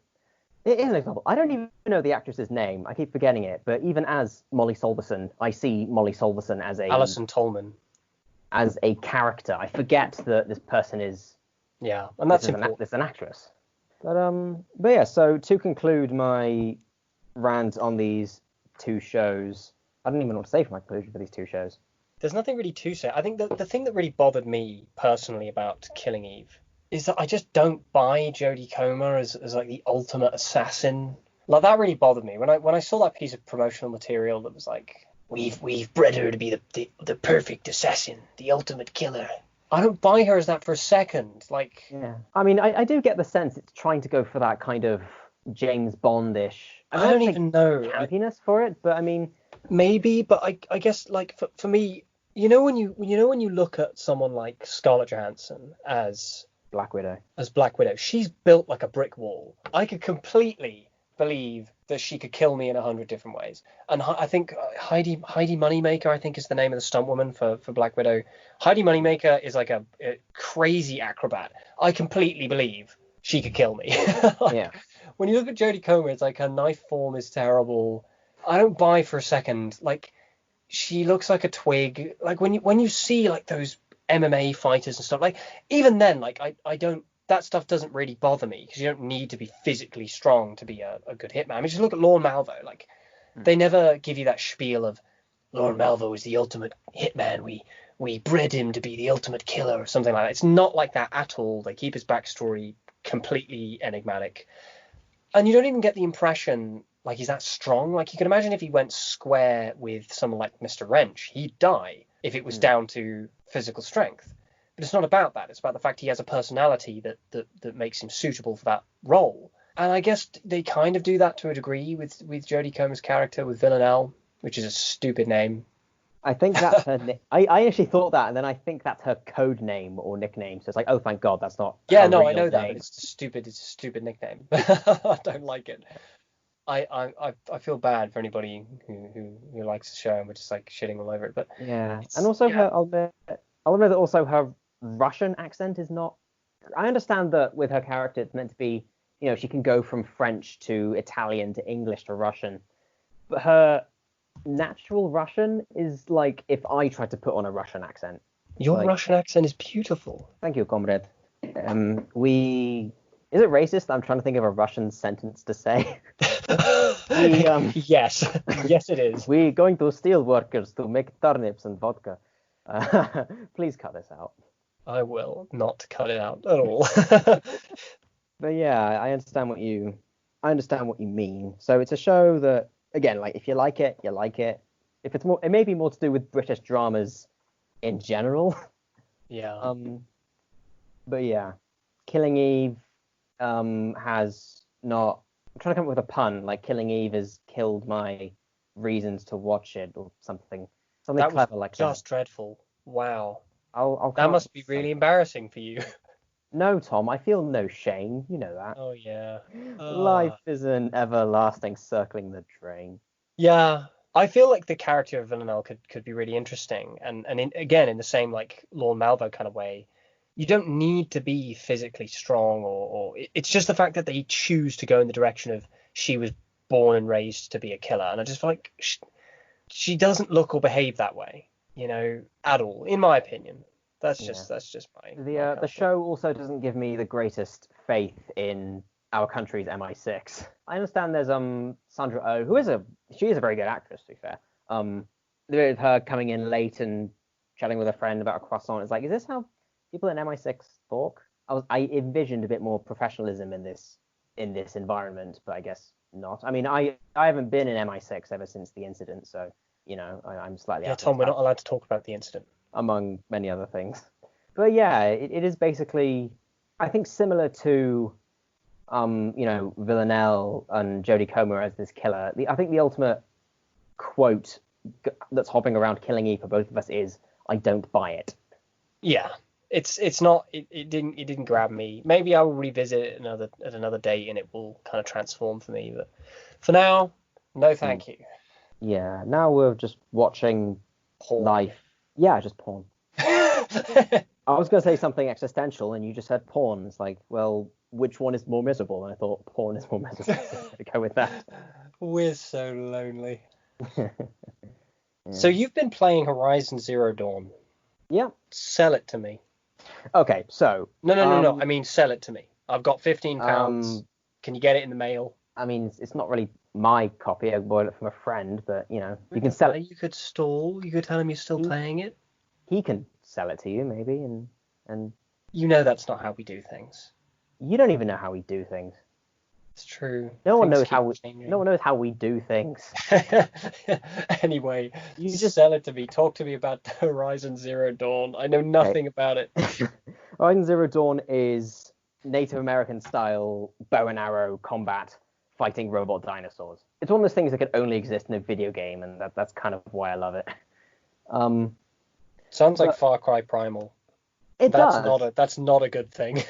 example. I don't even know the actress's name. I keep forgetting it. But even as Molly Solverson, I see Molly Solverson as Alison Tolman. As a character. I forget that this person is. Yeah, and that's important. This is an actress. But yeah, so to conclude my rant on these two shows, I don't even know what to say for my conclusion for these two shows. There's nothing really to say. I think the thing that really bothered me personally about Killing Eve is that I just don't buy Jodie Comer as like the ultimate assassin. Like, that really bothered me when I saw that piece of promotional material that was like, we've bred her to be the perfect assassin, the ultimate killer. I don't buy her as that for a second. Like, yeah, I mean, I do get the sense it's trying to go for that kind of James Bondish. I I don't don't say even know. campiness for it, but I mean, Maybe, but I guess like for me, when you look at someone like Scarlett Johansson Black Widow. as Black Widow, she's built like a brick wall. I could completely believe that she could kill me in 100 different ways. And I think Heidi Moneymaker, I think is the name of the stunt woman for Black Widow. Heidi Moneymaker is like a crazy acrobat. I completely believe she could kill me. Yeah. When you look at Jodie Comer, it's like her knife form is terrible. I don't buy for a second. Like she looks like a twig. Like when you see like those MMA fighters and stuff, like even then, like I don't, that stuff doesn't really bother me because you don't need to be physically strong to be a good hitman. I mean, just look at Lorne Malvo. Like they never give you that spiel of Lorne Malvo is the ultimate hitman. We bred him to be the ultimate killer or something like that. It's not like that at all. They keep his backstory completely enigmatic, and you don't even get the impression like he's that strong. Like you can imagine if he went square with someone like Mr. Wrench, he'd die if it was down to physical strength. But it's not about that. It's about the fact he has a personality that makes him suitable for that role. And I guess they kind of do that to a degree with Jodie Comer's character, with Villanelle, which is a stupid name. I think that's her. I actually thought that, and then I think that's her code name or nickname. So it's like, oh, thank God, that's not. Yeah, a no, I real know that, name. but it's a stupid nickname. I don't like it. I feel bad for anybody who likes the show and we're just like shitting all over it. But Yeah, and also yeah. I'll admit that also her Russian accent is not. I understand that with her character, it's meant to be, she can go from French to Italian to English to Russian, but her natural Russian is like if I tried to put on a Russian accent. Your Like, Russian accent is beautiful. thank you, comrade. Is it racist? I'm trying to think of a Russian sentence to say. Yes, yes, it is. We going to steel workers to make turnips and vodka. Please cut this out. I will not cut it out at all. But yeah, I understand what you mean. So it's a show that, again, like if you like it, you like it. If it's more, it may be more to do with British dramas in general. Yeah. But yeah, Killing Eve has not. I'm trying to come up with a pun. Like Killing Eve has killed my reasons to watch it, or something That clever was like just that. dreadful. Wow. I'll That come up must be with really something. embarrassing for you. No, Tom, I feel no shame. You know that. Oh yeah. Life is an everlasting circling the drain. Yeah. I feel like the character of Villanelle could be really interesting, and again in the same like Lorne Malvo kind of way. You don't need to be physically strong, or it's just the fact that they choose to go in the direction of she was born and raised to be a killer, and I just feel like she doesn't look or behave that way, at all, in my opinion. That's Yeah. just my The show also doesn't give me the greatest faith in our country's MI6. I understand there's Sandra Oh, she is a very good actress, to be fair. With her coming in late and chatting with a friend about a croissant, it's like, is this how people in MI6 talk? I envisioned a bit more professionalism in this environment, but I guess not. I mean, I haven't been in MI6 ever since the incident, so I'm slightly out of Tom, we're touch, not allowed to talk about the incident. among many other things. But yeah, it is basically, I think, similar to Villanelle and Jodie Comer as this killer. I think the ultimate quote that's hopping around Killing Eve for both of us is, "I don't buy it." Yeah, it's not, it didn't grab me. Maybe I will revisit it at another date and it will kind of transform for me. But for now, no, thank you. Yeah, now we're just watching Porn. life. Yeah, just porn. I was going to say something existential, and you just said porn. It's like, well, which one is more miserable? And I thought porn is more miserable. So to go with that. We're so lonely. Yeah. So you've been playing Horizon Zero Dawn. Yeah. Sell it to me. Okay, so. No. I mean, sell it to me. I've got £15. Can you get it in the mail? I mean, it's not really my copy. I bought it from a friend, but you can sell it. You could stall. You could tell him you're still playing it. He can sell it to you, maybe, and. You know that's not how we do things. You don't even know how we do things. It's true. No one knows how we do things. Anyway, you just sell it to me. Talk to me about Horizon Zero Dawn. I know nothing about it. Horizon Zero Dawn is Native American style bow and arrow combat. fighting robot dinosaurs. It's one of those things that could only exist in a video game, and that's kind of why I love it. Sounds like Far Cry Primal. It does. That's not a good thing.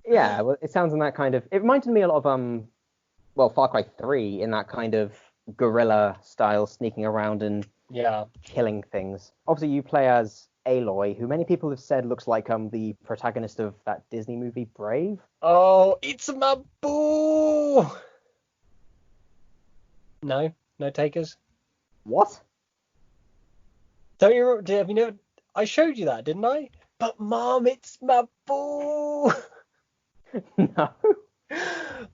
Yeah, well, it sounds in that kind of. It reminded me a lot of Far Cry 3 in that kind of guerrilla style, sneaking around and killing things. Obviously, you play as Aloy, who many people have said looks like the protagonist of that Disney movie Brave. Oh, it's my boo! No takers. What? Have you know? I showed you that, didn't I? But Mom, it's my boo! No.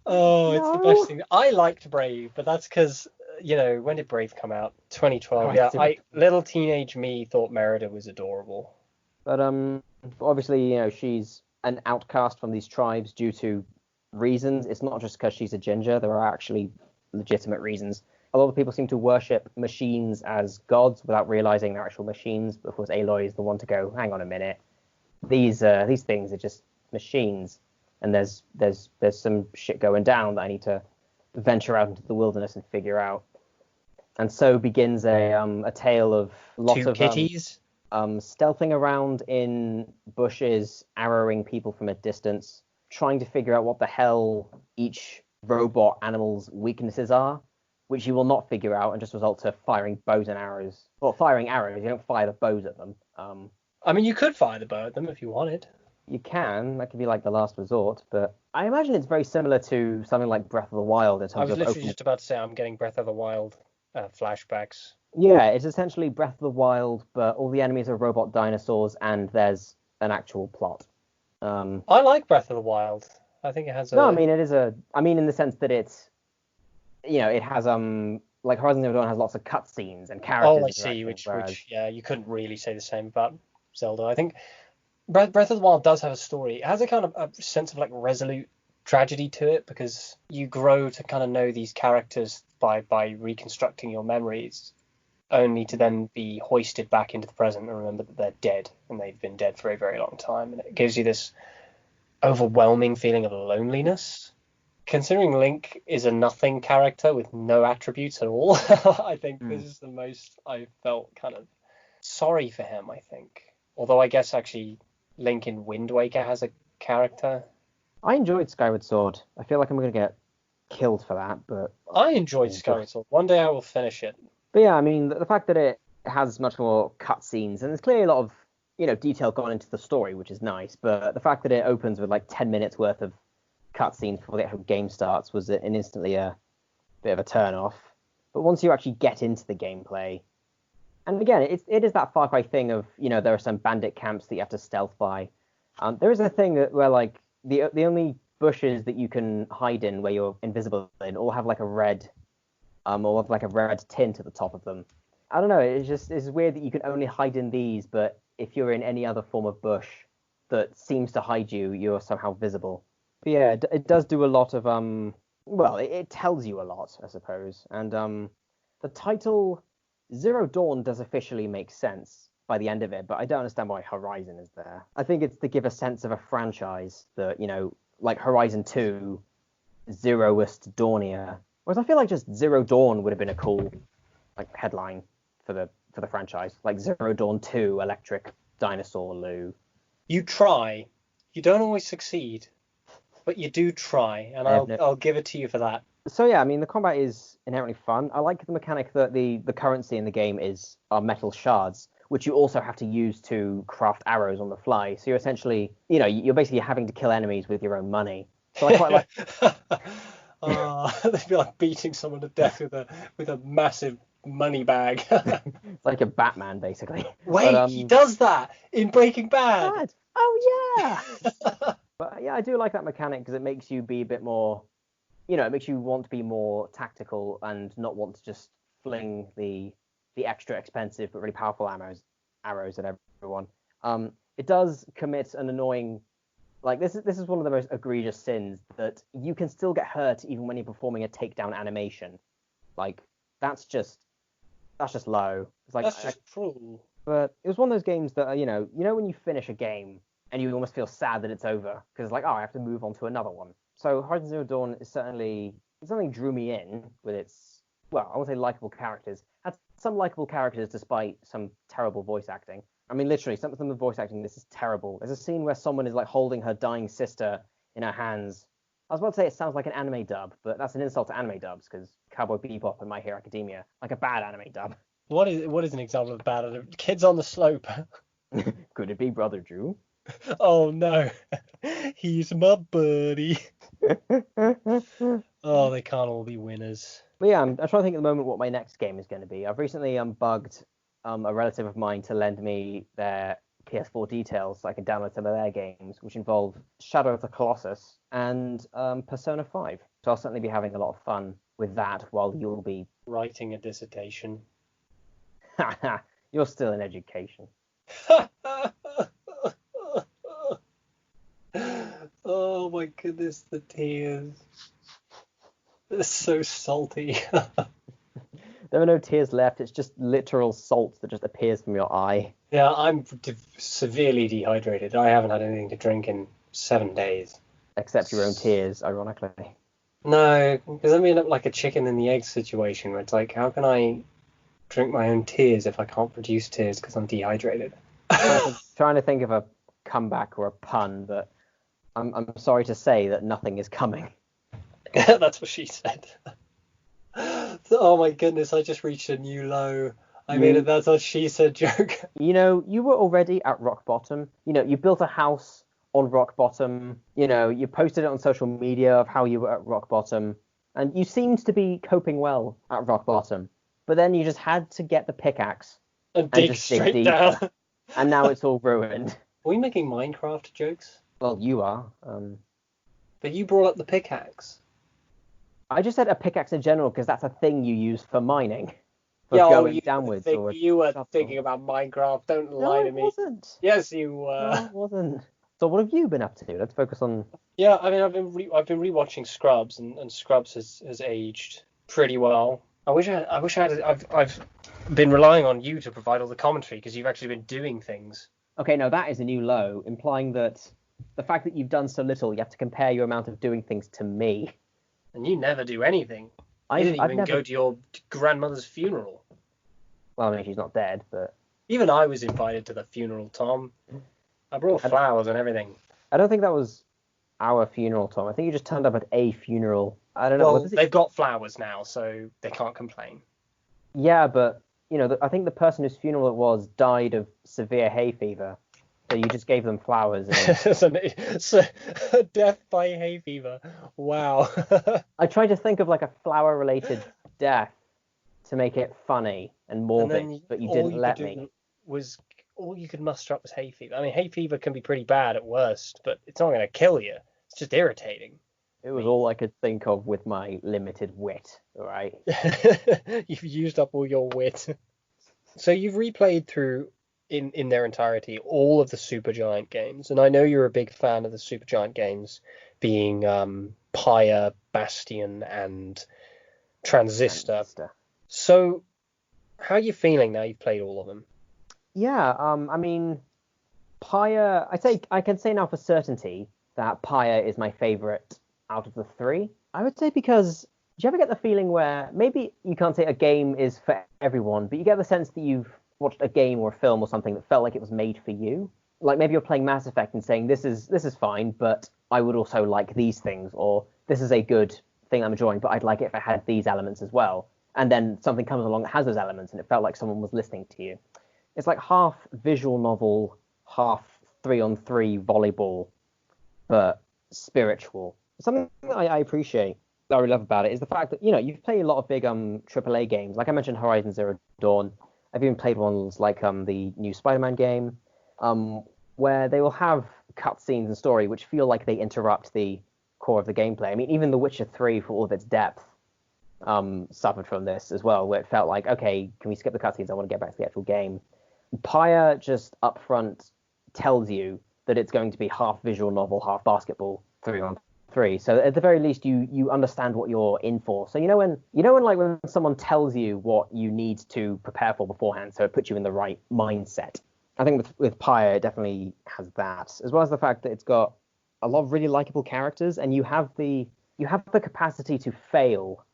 Oh, it's the best thing. I liked Brave, but that's because, when did Brave come out? 2012. Little teenage me thought Merida was adorable. But obviously, she's an outcast from these tribes due to reasons. It's not just because she's a ginger. There are actually legitimate reasons. A lot of people seem to worship machines as gods without realizing they're actual machines. But of course, Aloy is the one to go, hang on a minute. These things are just machines. And there's some shit going down that I need to venture out into the wilderness and figure out. And so begins a tale of lots of kitties, stealthing around in bushes, arrowing people from a distance, trying to figure out what the hell each robot animal's weaknesses are, which you will not figure out and just result to firing bows and arrows. Well, firing arrows, you don't fire the bows at them. I mean, you could fire the bow at them if you wanted. You can. That could be like the last resort, but I imagine it's very similar to something like Breath of the Wild in terms of. I was literally just about to say I'm getting Breath of the Wild flashbacks. Yeah, it's essentially Breath of the Wild, but all the enemies are robot dinosaurs, and there's an actual plot. I like Breath of the Wild. I think it has. No, I mean it is a. I mean in the sense that it's, it has like Horizon Zero Dawn has lots of cutscenes and characters. Oh, I see. Which you couldn't really say the same about Zelda. I think Breath of the Wild does have a story. It has a kind of a sense of like resolute tragedy to it because you grow to kind of know these characters by reconstructing your memories, only to then be hoisted back into the present and remember that they're dead and they've been dead for a very long time. And it gives you this overwhelming feeling of loneliness. Considering Link is a nothing character with no attributes at all, I think this is the most I felt kind of sorry for him, I think. Although I guess actually Link in Wind Waker has a character. I enjoyed Skyward Sword. I feel like I'm going to get killed for that, but... I enjoyed Skyward Sword. One day I will finish it. But yeah, I mean, the fact that it has much more cutscenes, and there's clearly a lot of, detail gone into the story, which is nice, but the fact that it opens with like 10 minutes worth of cutscenes before the actual game starts was instantly a bit of a turn-off. But once you actually get into the gameplay, and again, it is that Far Cry thing of, there are some bandit camps that you have to stealth by. There is a thing where, like, the only bushes that you can hide in where you're invisible in all have like a red tint at the top of them. I don't know, it's weird that you can only hide in these, but if you're in any other form of bush that seems to hide you, you're somehow visible. But yeah, it does do a lot of it tells you a lot, I suppose. And the title Zero Dawn does officially make sense by the end of it, but I don't understand why Horizon is there. I think it's to give a sense of a franchise that, like Horizon 2, Zeroest Dawnia. Whereas I feel like just Zero Dawn would have been a cool like headline for the franchise. Like Zero Dawn 2, Electric Dinosaur Lou. You try. You don't always succeed, but you do try, and I'll give it to you for that. So yeah, I mean the combat is inherently fun. I like the mechanic that the currency in the game are metal shards, which you also have to use to craft arrows on the fly. So you're essentially, you're basically having to kill enemies with your own money. So I quite like. They'd be like beating someone to death with a massive money bag. It's like a Batman, basically. Wait, he does that in Breaking Bad. Oh yeah. But yeah, I do like that mechanic because it makes you be a bit more, it makes you want to be more tactical and not want to just fling the extra expensive but really powerful arrows at everyone. It does commit an annoying, like this is one of the most egregious sins that you can still get hurt even when you're performing a takedown animation. Like that's just low. It's like that's just cruel. But it was one of those games that when you finish a game and you almost feel sad that it's over because it's like, oh, I have to move on to another one. So Horizon Zero Dawn is certainly something drew me in with its, well, I won't say likable characters. Had some likable characters despite some terrible voice acting. I mean, literally, some of the voice acting, this is terrible. There's a scene where someone is like holding her dying sister in her hands. I was about to say it sounds like an anime dub, but that's an insult to anime dubs because Cowboy Bebop and My Hero Academia, like a bad anime dub. What is an example of bad? Kids on the Slope. Could it be Brother Drew? Oh no, he's my buddy. Oh, they can't all be winners. But yeah, I'm trying to think at the moment what my next game is going to be. I've recently bugged a relative of mine to lend me their PS4 details so I can download some of their games, which involve Shadow of the Colossus and Persona 5. So I'll certainly be having a lot of fun with that while you'll be Writing a dissertation. You're still in education. Oh my goodness, the tears. They're so salty. There are no tears left. It's just literal salt that just appears from your eye. Yeah, I'm severely dehydrated. I haven't had anything to drink in 7 days. Except your own tears, ironically. No, because I'm in like a chicken and the egg situation where it's like, how can I drink my own tears if I can't produce tears because I'm dehydrated? Trying to think of a comeback or a pun, but I'm sorry to say that nothing is coming. That's what she said. Oh my goodness, I just reached a new low. I made it, that's what she said joke. You know, you were already at rock bottom. You know, you built a house on rock bottom. You know, you posted it on social media of how you were at rock bottom. And you seemed to be coping well at rock bottom. But then you just had to get the pickaxe and dig just straight dig down. And now it's all ruined. Are we making Minecraft jokes? Well, you are. But you brought up the pickaxe. I just said a pickaxe in general because that's a thing you use for mining. For Yeah, going downwards. You were thinking about Minecraft. Don't lie to me. No, I wasn't. Yes, you were. No, I wasn't. So what have you been up to? Let's focus on. Yeah, I mean, I've been rewatching Scrubs, and Scrubs has aged pretty well. I've been relying on you to provide all the commentary because you've actually been doing things. Okay, no, that is a new low, implying that the fact that you've done so little, you have to compare your amount of doing things to me. And you never do anything. You didn't even go to your grandmother's funeral. Well, I mean, she's not dead, but... Even I was invited to the funeral, Tom. I brought flowers and everything. I don't think that was our funeral, Tom. I think you just turned up at a funeral. I don't know. Well, they've got flowers now, so they can't complain. Yeah, but, you know, I think the person whose funeral it was died of severe hay fever. So you just gave them flowers. And... so, death by hay fever. Wow. I tried to think of like a flower-related death to make it funny and morbid, but you didn't let me. All you could muster up was hay fever. I mean, hay fever can be pretty bad at worst, but it's not going to kill you. It's just irritating. It was all I could think of with my limited wit, all right? You've used up all your wit. So you've replayed through, in their entirety, all of the Supergiant games, and I know you're a big fan of the Supergiant games, being Pyre, Bastion, and Transistor. So, how are you feeling now you've played all of them? Yeah, I mean, Pyre, I can say now for certainty that Pyre is my favorite out of the three. I would say because, do you ever get the feeling where, maybe you can't say a game is for everyone, but you get the sense that you've watched a game or a film or something that felt like it was made for you? Like maybe you're playing Mass Effect and saying, this is fine, but I would also like these things, or this is a good thing I'm enjoying, but I'd like it if it had these elements as well. And then something comes along that has those elements, and it felt like someone was listening to you. It's like half visual novel, half 3-on-3 volleyball, but spiritual. Something that I appreciate, that I really love about it, is the fact that, you know, you've played a lot of big AAA games. Like I mentioned, Horizon Zero Dawn. I've even played ones like the new Spider-Man game, where they will have cutscenes and story which feel like they interrupt the core of the gameplay. I mean, even The Witcher 3, for all of its depth, suffered from this as well, where it felt like, okay, can we skip the cutscenes? I want to get back to the actual game. Pyre just upfront tells you that it's going to be half visual novel, half basketball, 3-on-3. So at the very least, you understand what you're in for. So you know when like when someone tells you what you need to prepare for beforehand, so it puts you in the right mindset. I think with Pyre, it definitely has that, as well as the fact that it's got a lot of really likable characters, and you have the you have the capacity to fail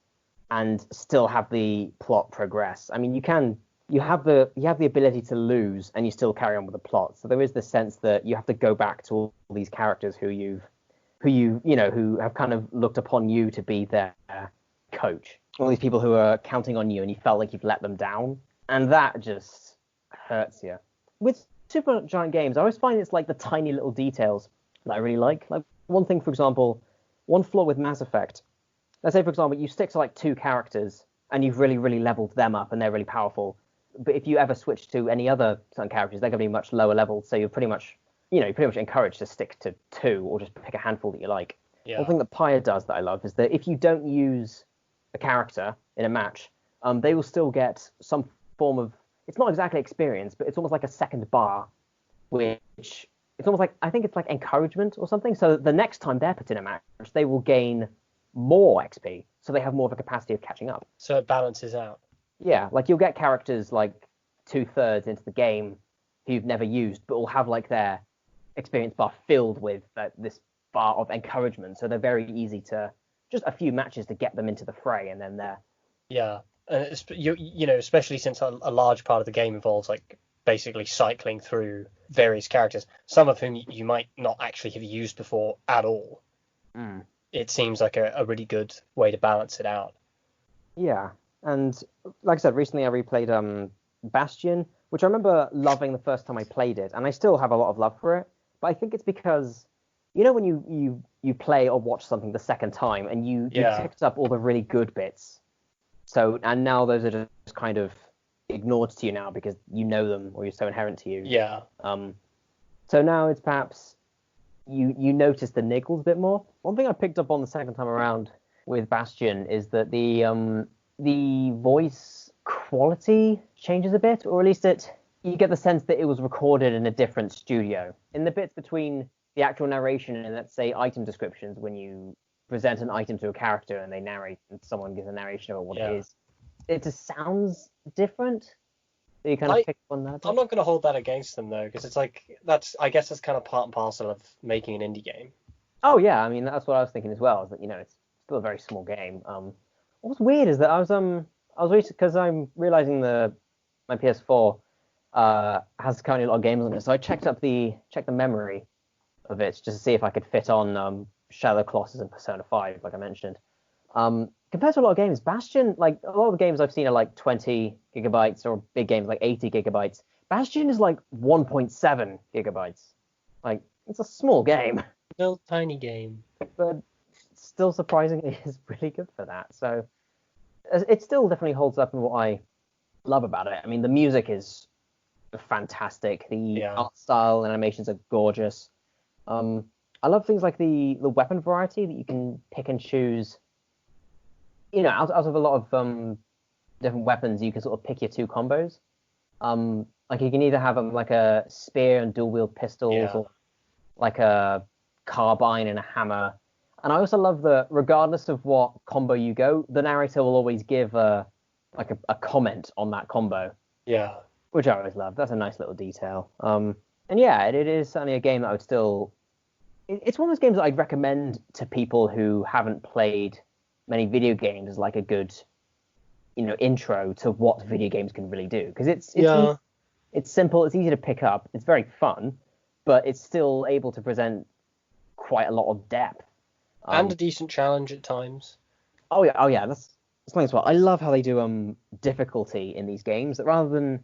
and still have the plot progress. I mean, you have the ability to lose and you still carry on with the plot. So there is this sense that you have to go back to all these characters who have kind of looked upon you to be their coach. All these people who are counting on you and you felt like you've let them down. And that just hurts you. With Supergiant Games, I always find it's like the tiny little details that I really like. Like one thing, for example, one flaw with Mass Effect. Let's say, for example, you stick to like 2 characters and you've really, really leveled them up and they're really powerful. But if you ever switch to any other certain characters, they're going to be much lower level. So you're pretty much encouraged to stick to 2 or just pick a handful that you like. Yeah. One thing that Pyre does that I love is that if you don't use a character in a match, they will still get some form of, it's not exactly experience, but it's almost like a second bar, which it's almost like, I think it's like encouragement or something. So the next time they're put in a match, they will gain more XP, so they have more of a capacity of catching up. So it balances out. Yeah, like you'll get characters like 2/3 into the game who you've never used, but will have like their experience bar filled with this bar of encouragement. So they're very easy to, just a few matches to get them into the fray, and then they're... Yeah, especially since a large part of the game involves like basically cycling through various characters, some of whom you might not actually have used before at all. It seems like a really good way to balance it out. Yeah, and like I said, recently I replayed Bastion, which I remember loving the first time I played it, and I still have a lot of love for it. But I think it's because, when you play or watch something the second time and you picked up all the really good bits. So, and now those are just kind of ignored to you now because you know them or you're so inherent to you. Yeah. So now it's perhaps you notice the niggles a bit more. One thing I picked up on the second time around with Bastion is that the voice quality changes a bit, or at least you get the sense that it was recorded in a different studio. In the bits between the actual narration and, let's say, item descriptions, when you present an item to a character and they narrate and someone gives a narration about what it is, it just sounds different. So you kind of pick up on that. I'm not going to hold that against them though, because it's like I guess that's kind of part and parcel of making an indie game. Oh yeah, I mean that's what I was thinking as well. Is that it's still a very small game. What's weird is that I was because I'm realizing my PS4 has currently a lot of games on it, so I checked the memory of it just to see if I could fit on Shadow of the Colossus and Persona 5, like I mentioned. Compared to a lot of games, Bastion, like a lot of the games I've seen are like 20 gigabytes, or big games like 80 gigabytes. Bastion is like 1.7 gigabytes. Like, it's a small game. Little tiny game. But still surprisingly is really good for that. So it still definitely holds up in what I love about it. I mean, the music is fantastic. The art style and animations are gorgeous. I love things like the weapon variety that you can pick and choose. Out of a lot of different weapons, you can sort of pick your 2 combos. Like you can either have like a spear and dual wield pistols, or like a carbine and a hammer. And I also love that regardless of what combo you go, the narrator will always give a comment on that combo. Yeah. Which I always love. That's a nice little detail. And yeah, it is certainly a game that I would still... It's one of those games that I'd recommend to people who haven't played many video games as like a good, intro to what video games can really do. Because it's simple, it's easy to pick up, it's very fun, but it's still able to present quite a lot of depth. And a decent challenge at times. Oh yeah, that's something as well. I love how they do difficulty in these games, that rather than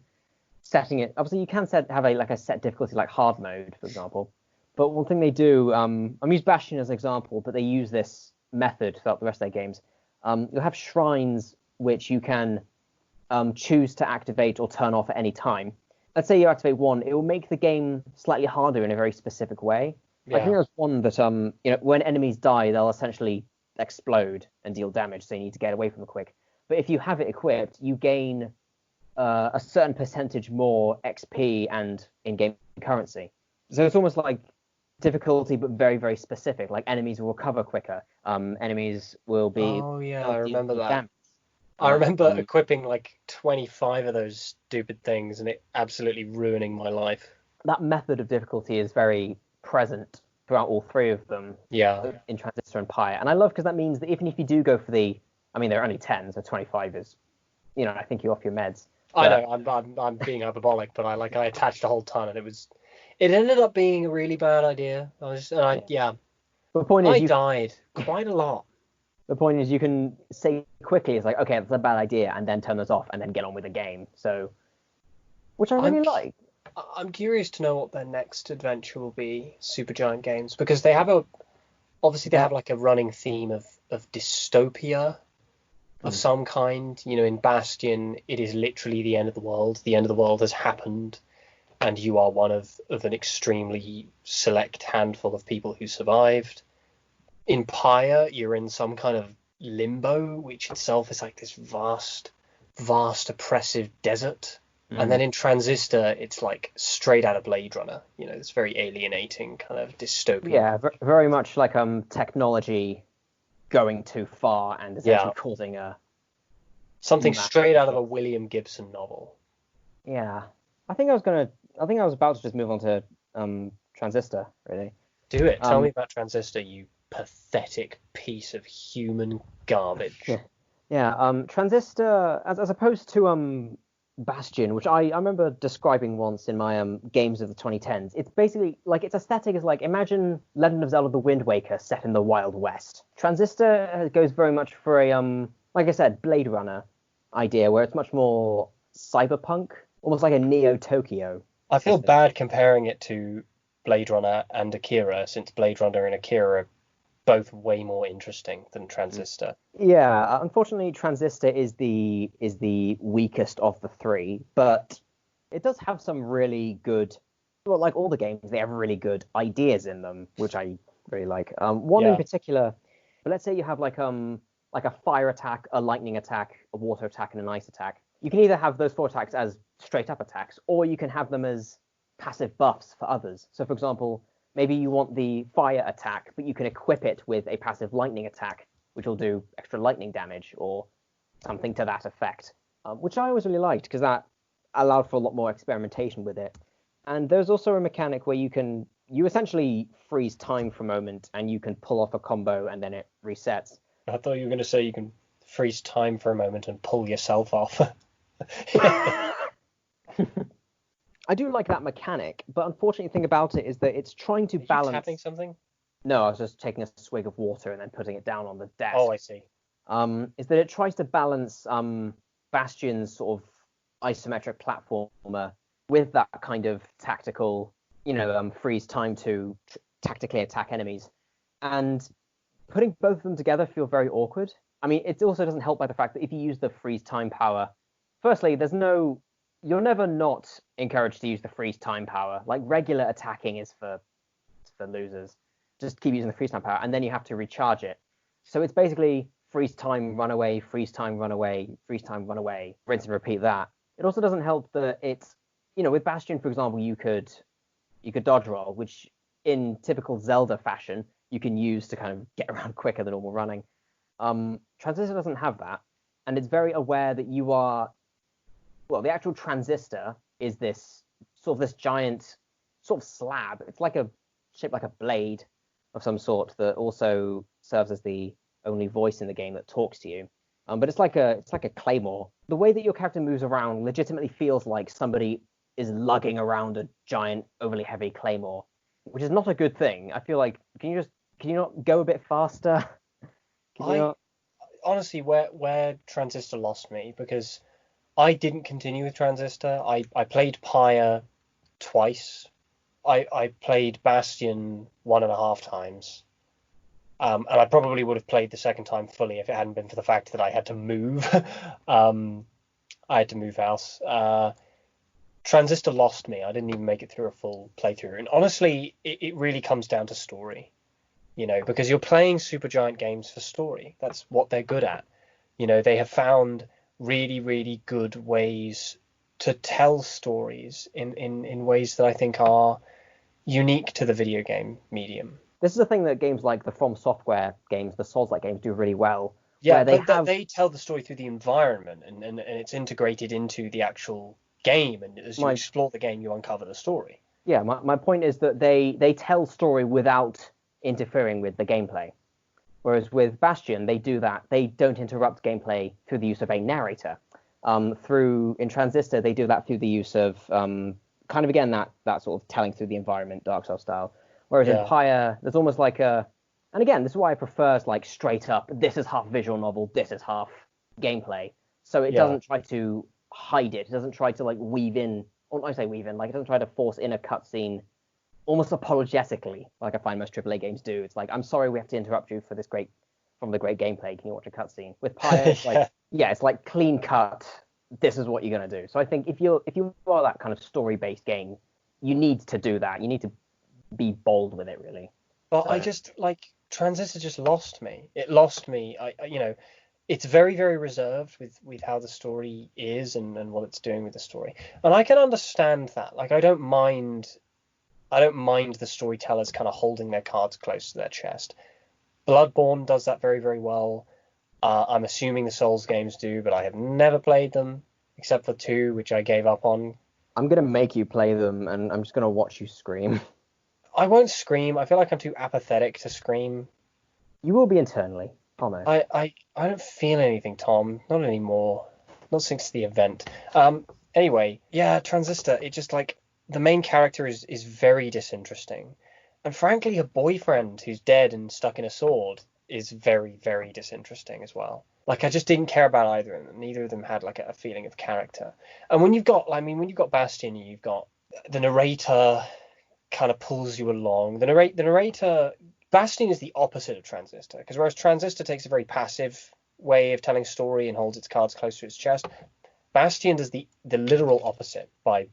setting it, obviously you can have a set difficulty like hard mode, for example. But one thing they do, I'm using Bastion as an example, but they use this method throughout the rest of their games. You'll have shrines which you can choose to activate or turn off at any time. Let's say you activate one, it will make the game slightly harder in a very specific way. Yeah. I think there's one that when enemies die, they'll essentially explode and deal damage, so you need to get away from them quick. But if you have it equipped, you gain a certain percentage more XP and in-game currency. So it's almost like difficulty, but very, very specific. Like enemies will recover quicker. Enemies will be... Oh, yeah, I remember that. Damage. I remember equipping like 25 of those stupid things and it absolutely ruining my life. That method of difficulty is very present throughout all three of them. Yeah. In Transistor and Pyre. And I love because that means that even if you do go for I mean, they're only 10, so 25 is, I think you're off your meds. I know I'm being hyperbolic, but I attached a whole ton, and it ended up being a really bad idea. Yeah. But the point is, I died quite a lot. The point is, you can say quickly, it's like, okay, that's a bad idea, and then turn this off, and then get on with the game. So, which I really like. I'm curious to know what their next adventure will be, Supergiant Games, because they have like a running theme of dystopia of some kind. In Bastion, it is literally the end of the world. The end of the world has happened, and you are one of an extremely select handful of people who survived. In Pyre, you're in some kind of limbo, which itself is like this vast, oppressive desert. And then in Transistor, it's like straight out of Blade Runner. It's very alienating kind of dystopian. Yeah, very much like technology going too far and essentially causing something straight out of a William Gibson novel. Yeah, I think I was about to just move on to Transistor, really. Do it. Tell me about Transistor, you pathetic piece of human garbage. Yeah. Transistor, as opposed to Bastion, which I remember describing once in my games of the 2010s. It's basically like its aesthetic is like, imagine Legend of Zelda: The Wind Waker set in the Wild West. Transistor goes very much for a like I said, Blade Runner idea, where it's much more cyberpunk, almost like a Neo Tokyo. I feel bad comparing it to Blade Runner and Akira, since Blade Runner and Akira are both way more interesting than Transistor. Yeah, unfortunately, Transistor is the weakest of the three, but it does have some really good, well, like all the games, they have really good ideas in them, which I really like. One in particular, but let's say you have like a fire attack, a lightning attack, a water attack, and an ice attack. You can either have those 4 attacks as straight up attacks, or you can have them as passive buffs for others. So, for example, maybe you want the fire attack, but you can equip it with a passive lightning attack, which will do extra lightning damage or something to that effect, which I always really liked because that allowed for a lot more experimentation with it. And there's also a mechanic where you essentially freeze time for a moment and you can pull off a combo and then it resets. I thought you were going to say you can freeze time for a moment and pull yourself off. I do like that mechanic, but unfortunately the thing about it is that it's trying to balance... Are you tapping something? No, I was just taking a swig of water and then putting it down on the desk. Oh, I see. Is that it tries to balance Bastion's sort of isometric platformer with that kind of tactical, freeze time to tactically attack enemies. And putting both of them together feel very awkward. I mean, it also doesn't help by the fact that if you use the freeze time power, firstly, you're never not encouraged to use the freeze time power. Like, regular attacking is for losers. Just keep using the freeze time power, and then you have to recharge it. So it's basically freeze time, run away, freeze time, run away, freeze time, run away, rinse and repeat that. It also doesn't help that it's, with Bastion, for example, you could dodge roll, which in typical Zelda fashion, you can use to kind of get around quicker than normal running. Transistor doesn't have that, and it's very aware that you are... Well, the actual Transistor is this giant sort of slab. It's shaped like a blade of some sort that also serves as the only voice in the game that talks to you. But it's like a claymore. The way that your character moves around legitimately feels like somebody is lugging around a giant, overly heavy claymore, which is not a good thing. I feel like, can you not go a bit faster? Honestly, where Transistor lost me, because I didn't continue with Transistor. I played Pyre twice. I played Bastion 1.5 times. And I probably would have played the second time fully if it hadn't been for the fact that I had to move. I had to move house. Transistor lost me. I didn't even make it through a full playthrough. And honestly, it really comes down to story. Because you're playing Supergiant Games for story. That's what they're good at. They have found really, really good ways to tell stories in ways that I think are unique to the video game medium. This is the thing that games like the From Software games, the Souls-like games, do really well. Yeah, they tell the story through the environment, and it's integrated into the actual game, and as you explore the game, you uncover the story. Yeah, my point is that they tell story without interfering with the gameplay. Whereas with Bastion, they do that. They don't interrupt gameplay through the use of a narrator. In Transistor, they do that through the use of kind of again that sort of telling through the environment, Dark Souls style. Whereas in Yeah. Pyre, there's almost like and again, this is why I prefer like straight up. This is half visual novel. This is half gameplay. So it Yeah. doesn't try to hide it. It doesn't try to like weave in. Or I say weave in. Like it doesn't try to force in a cutscene almost apologetically, like I find most AAA games do. It's like, I'm sorry we have to interrupt you for this from the great gameplay. Can you watch a cutscene? With Pyre, it's like, Yeah. yeah, it's like clean cut. This is what you're gonna do. So I think if you are that kind of story based game, you need to do that. You need to be bold with it, really. But I So just like Transistor just lost me. It lost me. It's very, very reserved with how the story is and what it's doing with the story. And I can understand that. Like I don't mind the storytellers kind of holding their cards close to their chest. Bloodborne does that very, very well. I'm assuming the Souls games do, but I have never played them except for two, which I gave up on. I'm gonna make you play them, and I'm just gonna watch you scream. I won't scream. I feel like I'm too apathetic to scream. You will be internally, promise. I don't feel anything, Tom. Not anymore. Not since the event. Anyway, yeah, Transistor. It just like the main character is very disinteresting, and frankly, her boyfriend who's dead and stuck in a sword is very, very disinteresting as well. Like I just didn't care about either of them. Neither of them had like a feeling of character. And when you've got Bastion, you've got the narrator kind of pulls you along. The narrator Bastion is the opposite of Transistor, because whereas Transistor takes a very passive way of telling story and holds its cards close to its chest, Bastion does the literal opposite by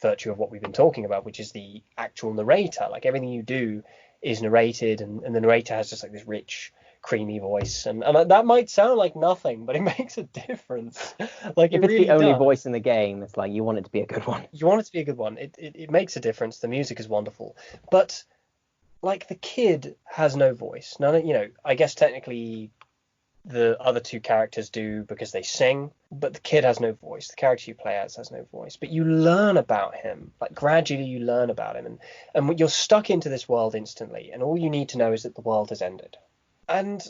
virtue of what we've been talking about, which is the actual narrator. Like everything you do is narrated, and the narrator has just like this rich, creamy voice, and that might sound like nothing, but it makes a difference. Like it If it's the really only does. voice in the game, it's like you want it to be a good one. You want it to be a good one. It makes a difference. The music is wonderful, but like the kid has no voice. I guess technically the other two characters do because they sing, but the kid has no voice. The character you play as has no voice. But you learn about him. Like gradually you learn about him, and you're stuck into this world instantly, and all you need to know is that the world has ended. And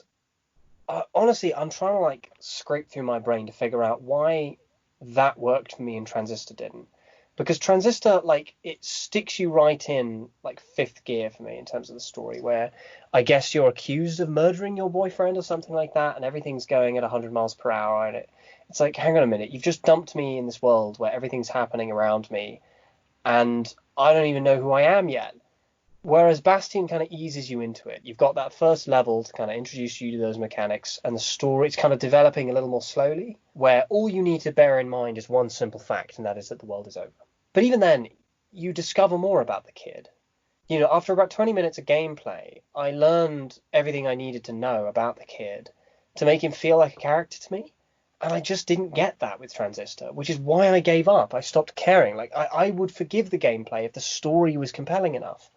honestly, I'm trying to like scrape through my brain to figure out why that worked for me and Transistor didn't. Because Transistor, like, it sticks you right in like fifth gear for me in terms of the story, where I guess you're accused of murdering your boyfriend or something like that, and everything's going at 100 miles per hour, and it's like, hang on a minute, you've just dumped me in this world where everything's happening around me, and I don't even know who I am yet. Whereas Bastion kind of eases you into it. You've got that first level to kind of introduce you to those mechanics, and the story, it's kind of developing a little more slowly, where all you need to bear in mind is one simple fact, and that is that the world is over. But even then, you discover more about the kid. After about 20 minutes of gameplay, I learned everything I needed to know about the kid to make him feel like a character to me. And I just didn't get that with Transistor, which is why I gave up. I stopped caring. Like, I would forgive the gameplay if the story was compelling enough.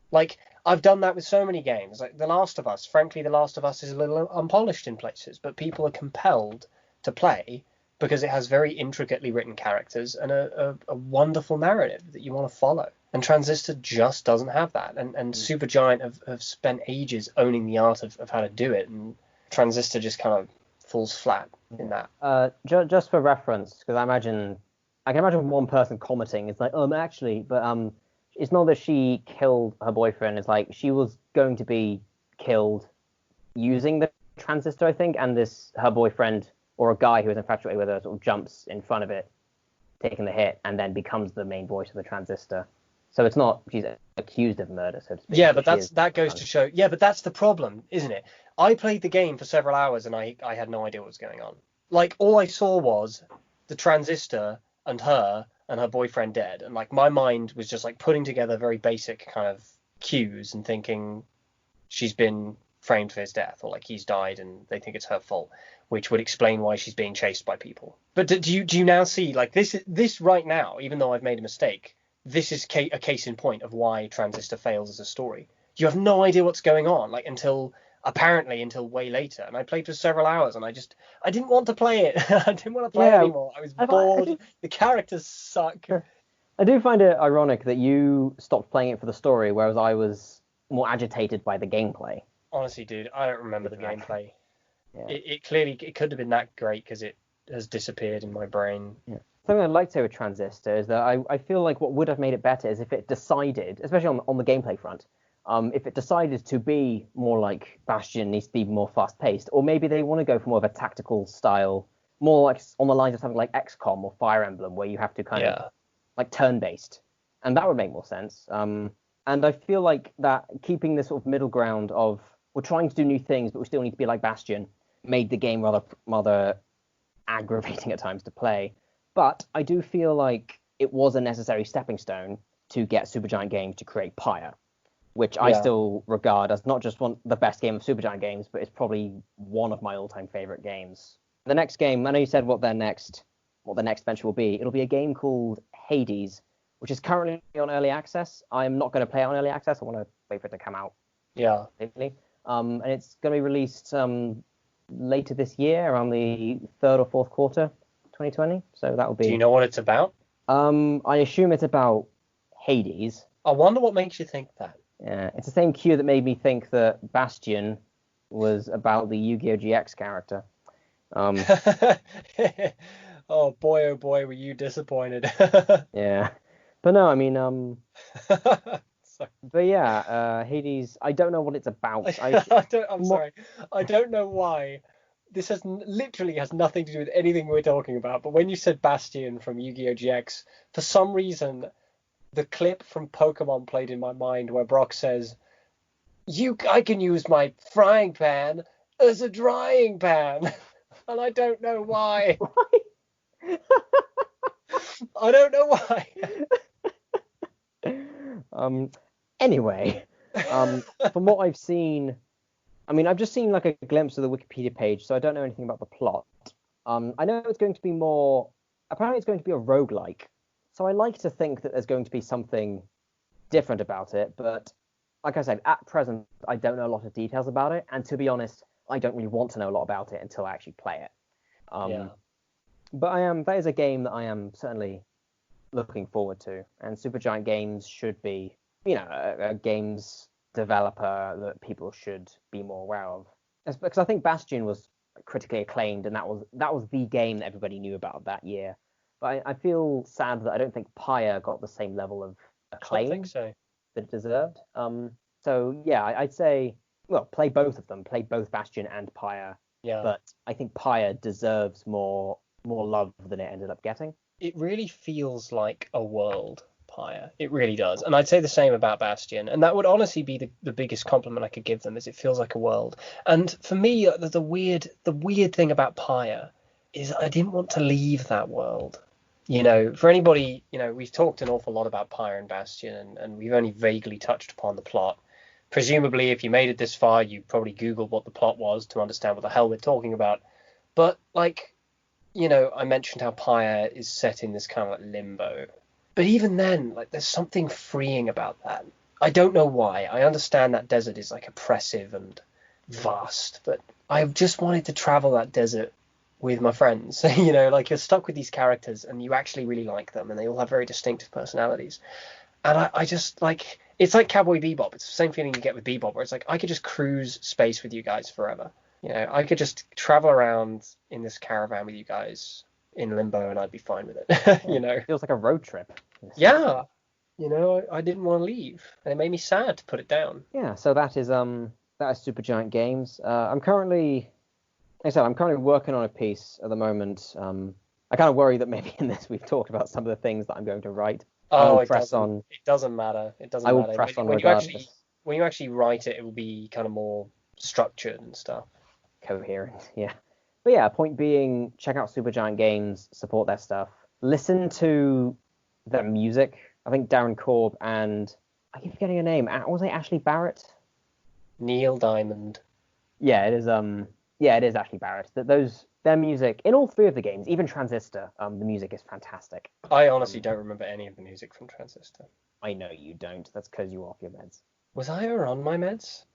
Like, I've done that with so many games. Like The Last of Us. Frankly, The Last of Us is a little unpolished in places, but people are compelled to play because it has very intricately written characters and a wonderful narrative that you want to follow. And Transistor just doesn't have that. And Supergiant have spent ages owning the art of how to do it, and Transistor just kind of falls flat in that. Just for reference, because I can imagine one person commenting. It's like, actually, but it's not that she killed her boyfriend. It's like she was going to be killed using the transistor, I think, and her boyfriend or a guy who is infatuated with her sort of jumps in front of it, taking the hit, and then becomes the main voice of the transistor. So it's not she's accused of murder, so to speak. Yeah, but that goes to show. Yeah, but that's the problem, isn't it? I played the game for several hours and I had no idea what was going on. Like all I saw was the transistor and her boyfriend dead, and like my mind was just like putting together very basic kind of cues and thinking she's been framed for his death, or like he's died and they think it's her fault, which would explain why she's being chased by people. But do you now see like this right now? Even though I've made a mistake, this is a case in point of why Transistor fails as a story. You have no idea what's going on, like until way later. And I played for several hours, and I didn't want to play it. I didn't want to play it Yeah, anymore. I was I bored. The characters suck. I do find it ironic that you stopped playing it for the story, whereas I was more agitated by the gameplay. Honestly, dude, I don't remember the Exactly. gameplay. Yeah. It clearly it could have been that great because it has disappeared in my brain. Yeah. Something I'd like to say with Transistor is that I feel like what would have made it better is if it decided, especially on the gameplay front, if it decided to be more like Bastion, needs to be more fast paced, or maybe they want to go for more of a tactical style, more like on the lines of something like XCOM or Fire Emblem, where you have to kind of Yeah, like turn based, and that would make more sense. And I feel like that keeping this sort of middle ground of we're trying to do new things, but we still need to be like Bastion, made the game rather aggravating at times to play. But I do feel like it was a necessary stepping stone to get Supergiant Games to create Pyre, which I yeah. still regard as not just the best game of Supergiant Games, but it's probably one of my all-time favorite games. The next game, I know you said what the next venture will be. It'll be a game called Hades, which is currently on early access. I'm not going to play it on early access. I want to wait for it to come out Yeah. lately. And it's going to be released later this year, around the third or fourth quarter, 2020. So that will Do you be. know what it's about? I assume it's about Hades. I wonder what makes you think that. Yeah, it's the same cue that made me think that Bastion was about the Yu-Gi-Oh! GX character. Um, Oh boy, were you disappointed. yeah, but no, I mean, Sorry. but yeah, Hades. I don't know what it's about. I'm What? sorry. I don't know why. This literally has nothing to do with anything we're talking about. But when you said Bastion from Yu-Gi-Oh! GX, for some reason, the clip from Pokemon played in my mind where Brock says, I can use my frying pan as a drying pan. And I don't know why. I don't know why. um, anyway, from what I've seen, I mean, I've just seen like a glimpse of the Wikipedia page, so I don't know anything about the plot. I know it's going to be more. Apparently, it's going to be a roguelike. So I like to think that there's going to be something different about it, but like I said, at present, I don't know a lot of details about it, and to be honest, I don't really want to know a lot about it until I actually play it. Yeah. Um, but I am. That is a game that I am certainly looking forward to, and Supergiant Games should be, a games developer that people should be more aware of. Because I think Bastion was critically acclaimed, and that was the game that everybody knew about that year. But I feel sad that I don't think Pyre got the same level of I don't think acclaim so. that it deserved. So yeah, I'd say, well, play both of them, play both Bastion and Pyre. Yeah. But I think Pyre deserves more love than it ended up getting. It really feels like a world, Pyre. It really does. And I'd say the same about Bastion. And that would honestly be the biggest compliment I could give them is it feels like a world. And for me, the weird thing about Pyre is I didn't want to leave that world. For anybody, we've talked an awful lot about Pyre and Bastion, and we've only vaguely touched upon the plot. Presumably, if you made it this far, you probably Googled what the plot was to understand what the hell we're talking about. But, like, I mentioned how Pyre is set in this kind of like limbo. But even then, like, there's something freeing about that. I don't know why. I understand that desert is like oppressive and vast, but I just wanted to travel that desert with my friends. Like you're stuck with these characters and you actually really like them and they all have very distinctive personalities. And I just like it's like Cowboy Bebop. It's the same feeling you get with Bebop, where it's like I could just cruise space with you guys forever. I could just travel around in this caravan with you guys in limbo, and I'd be fine with it. Yeah, feels like a road trip. Yeah. I didn't want to leave, and it made me sad to put it down. Yeah, so that is Supergiant Games. Like I said, I'm currently working on a piece at the moment. I kind of worry that maybe in this we've talked about some of the things that I'm going to write. I Oh, will it press doesn't. on. It doesn't matter. It I doesn't will matter. press on When you actually regardless. when you actually write it, it will be kind of more structured and stuff. Coherent, yeah. But yeah, point being, check out Supergiant Games, support their stuff, listen to their music. I think Darren Korb and I keep forgetting her name. Was it Ashley Barrett? Neil Diamond. Yeah, it is. Yeah, it is Ashley Barrett. Their music in all three of the games, even Transistor, the music is fantastic. I honestly don't remember any of the music from Transistor. I know you don't. That's because you're off your meds. Was I ever on my meds?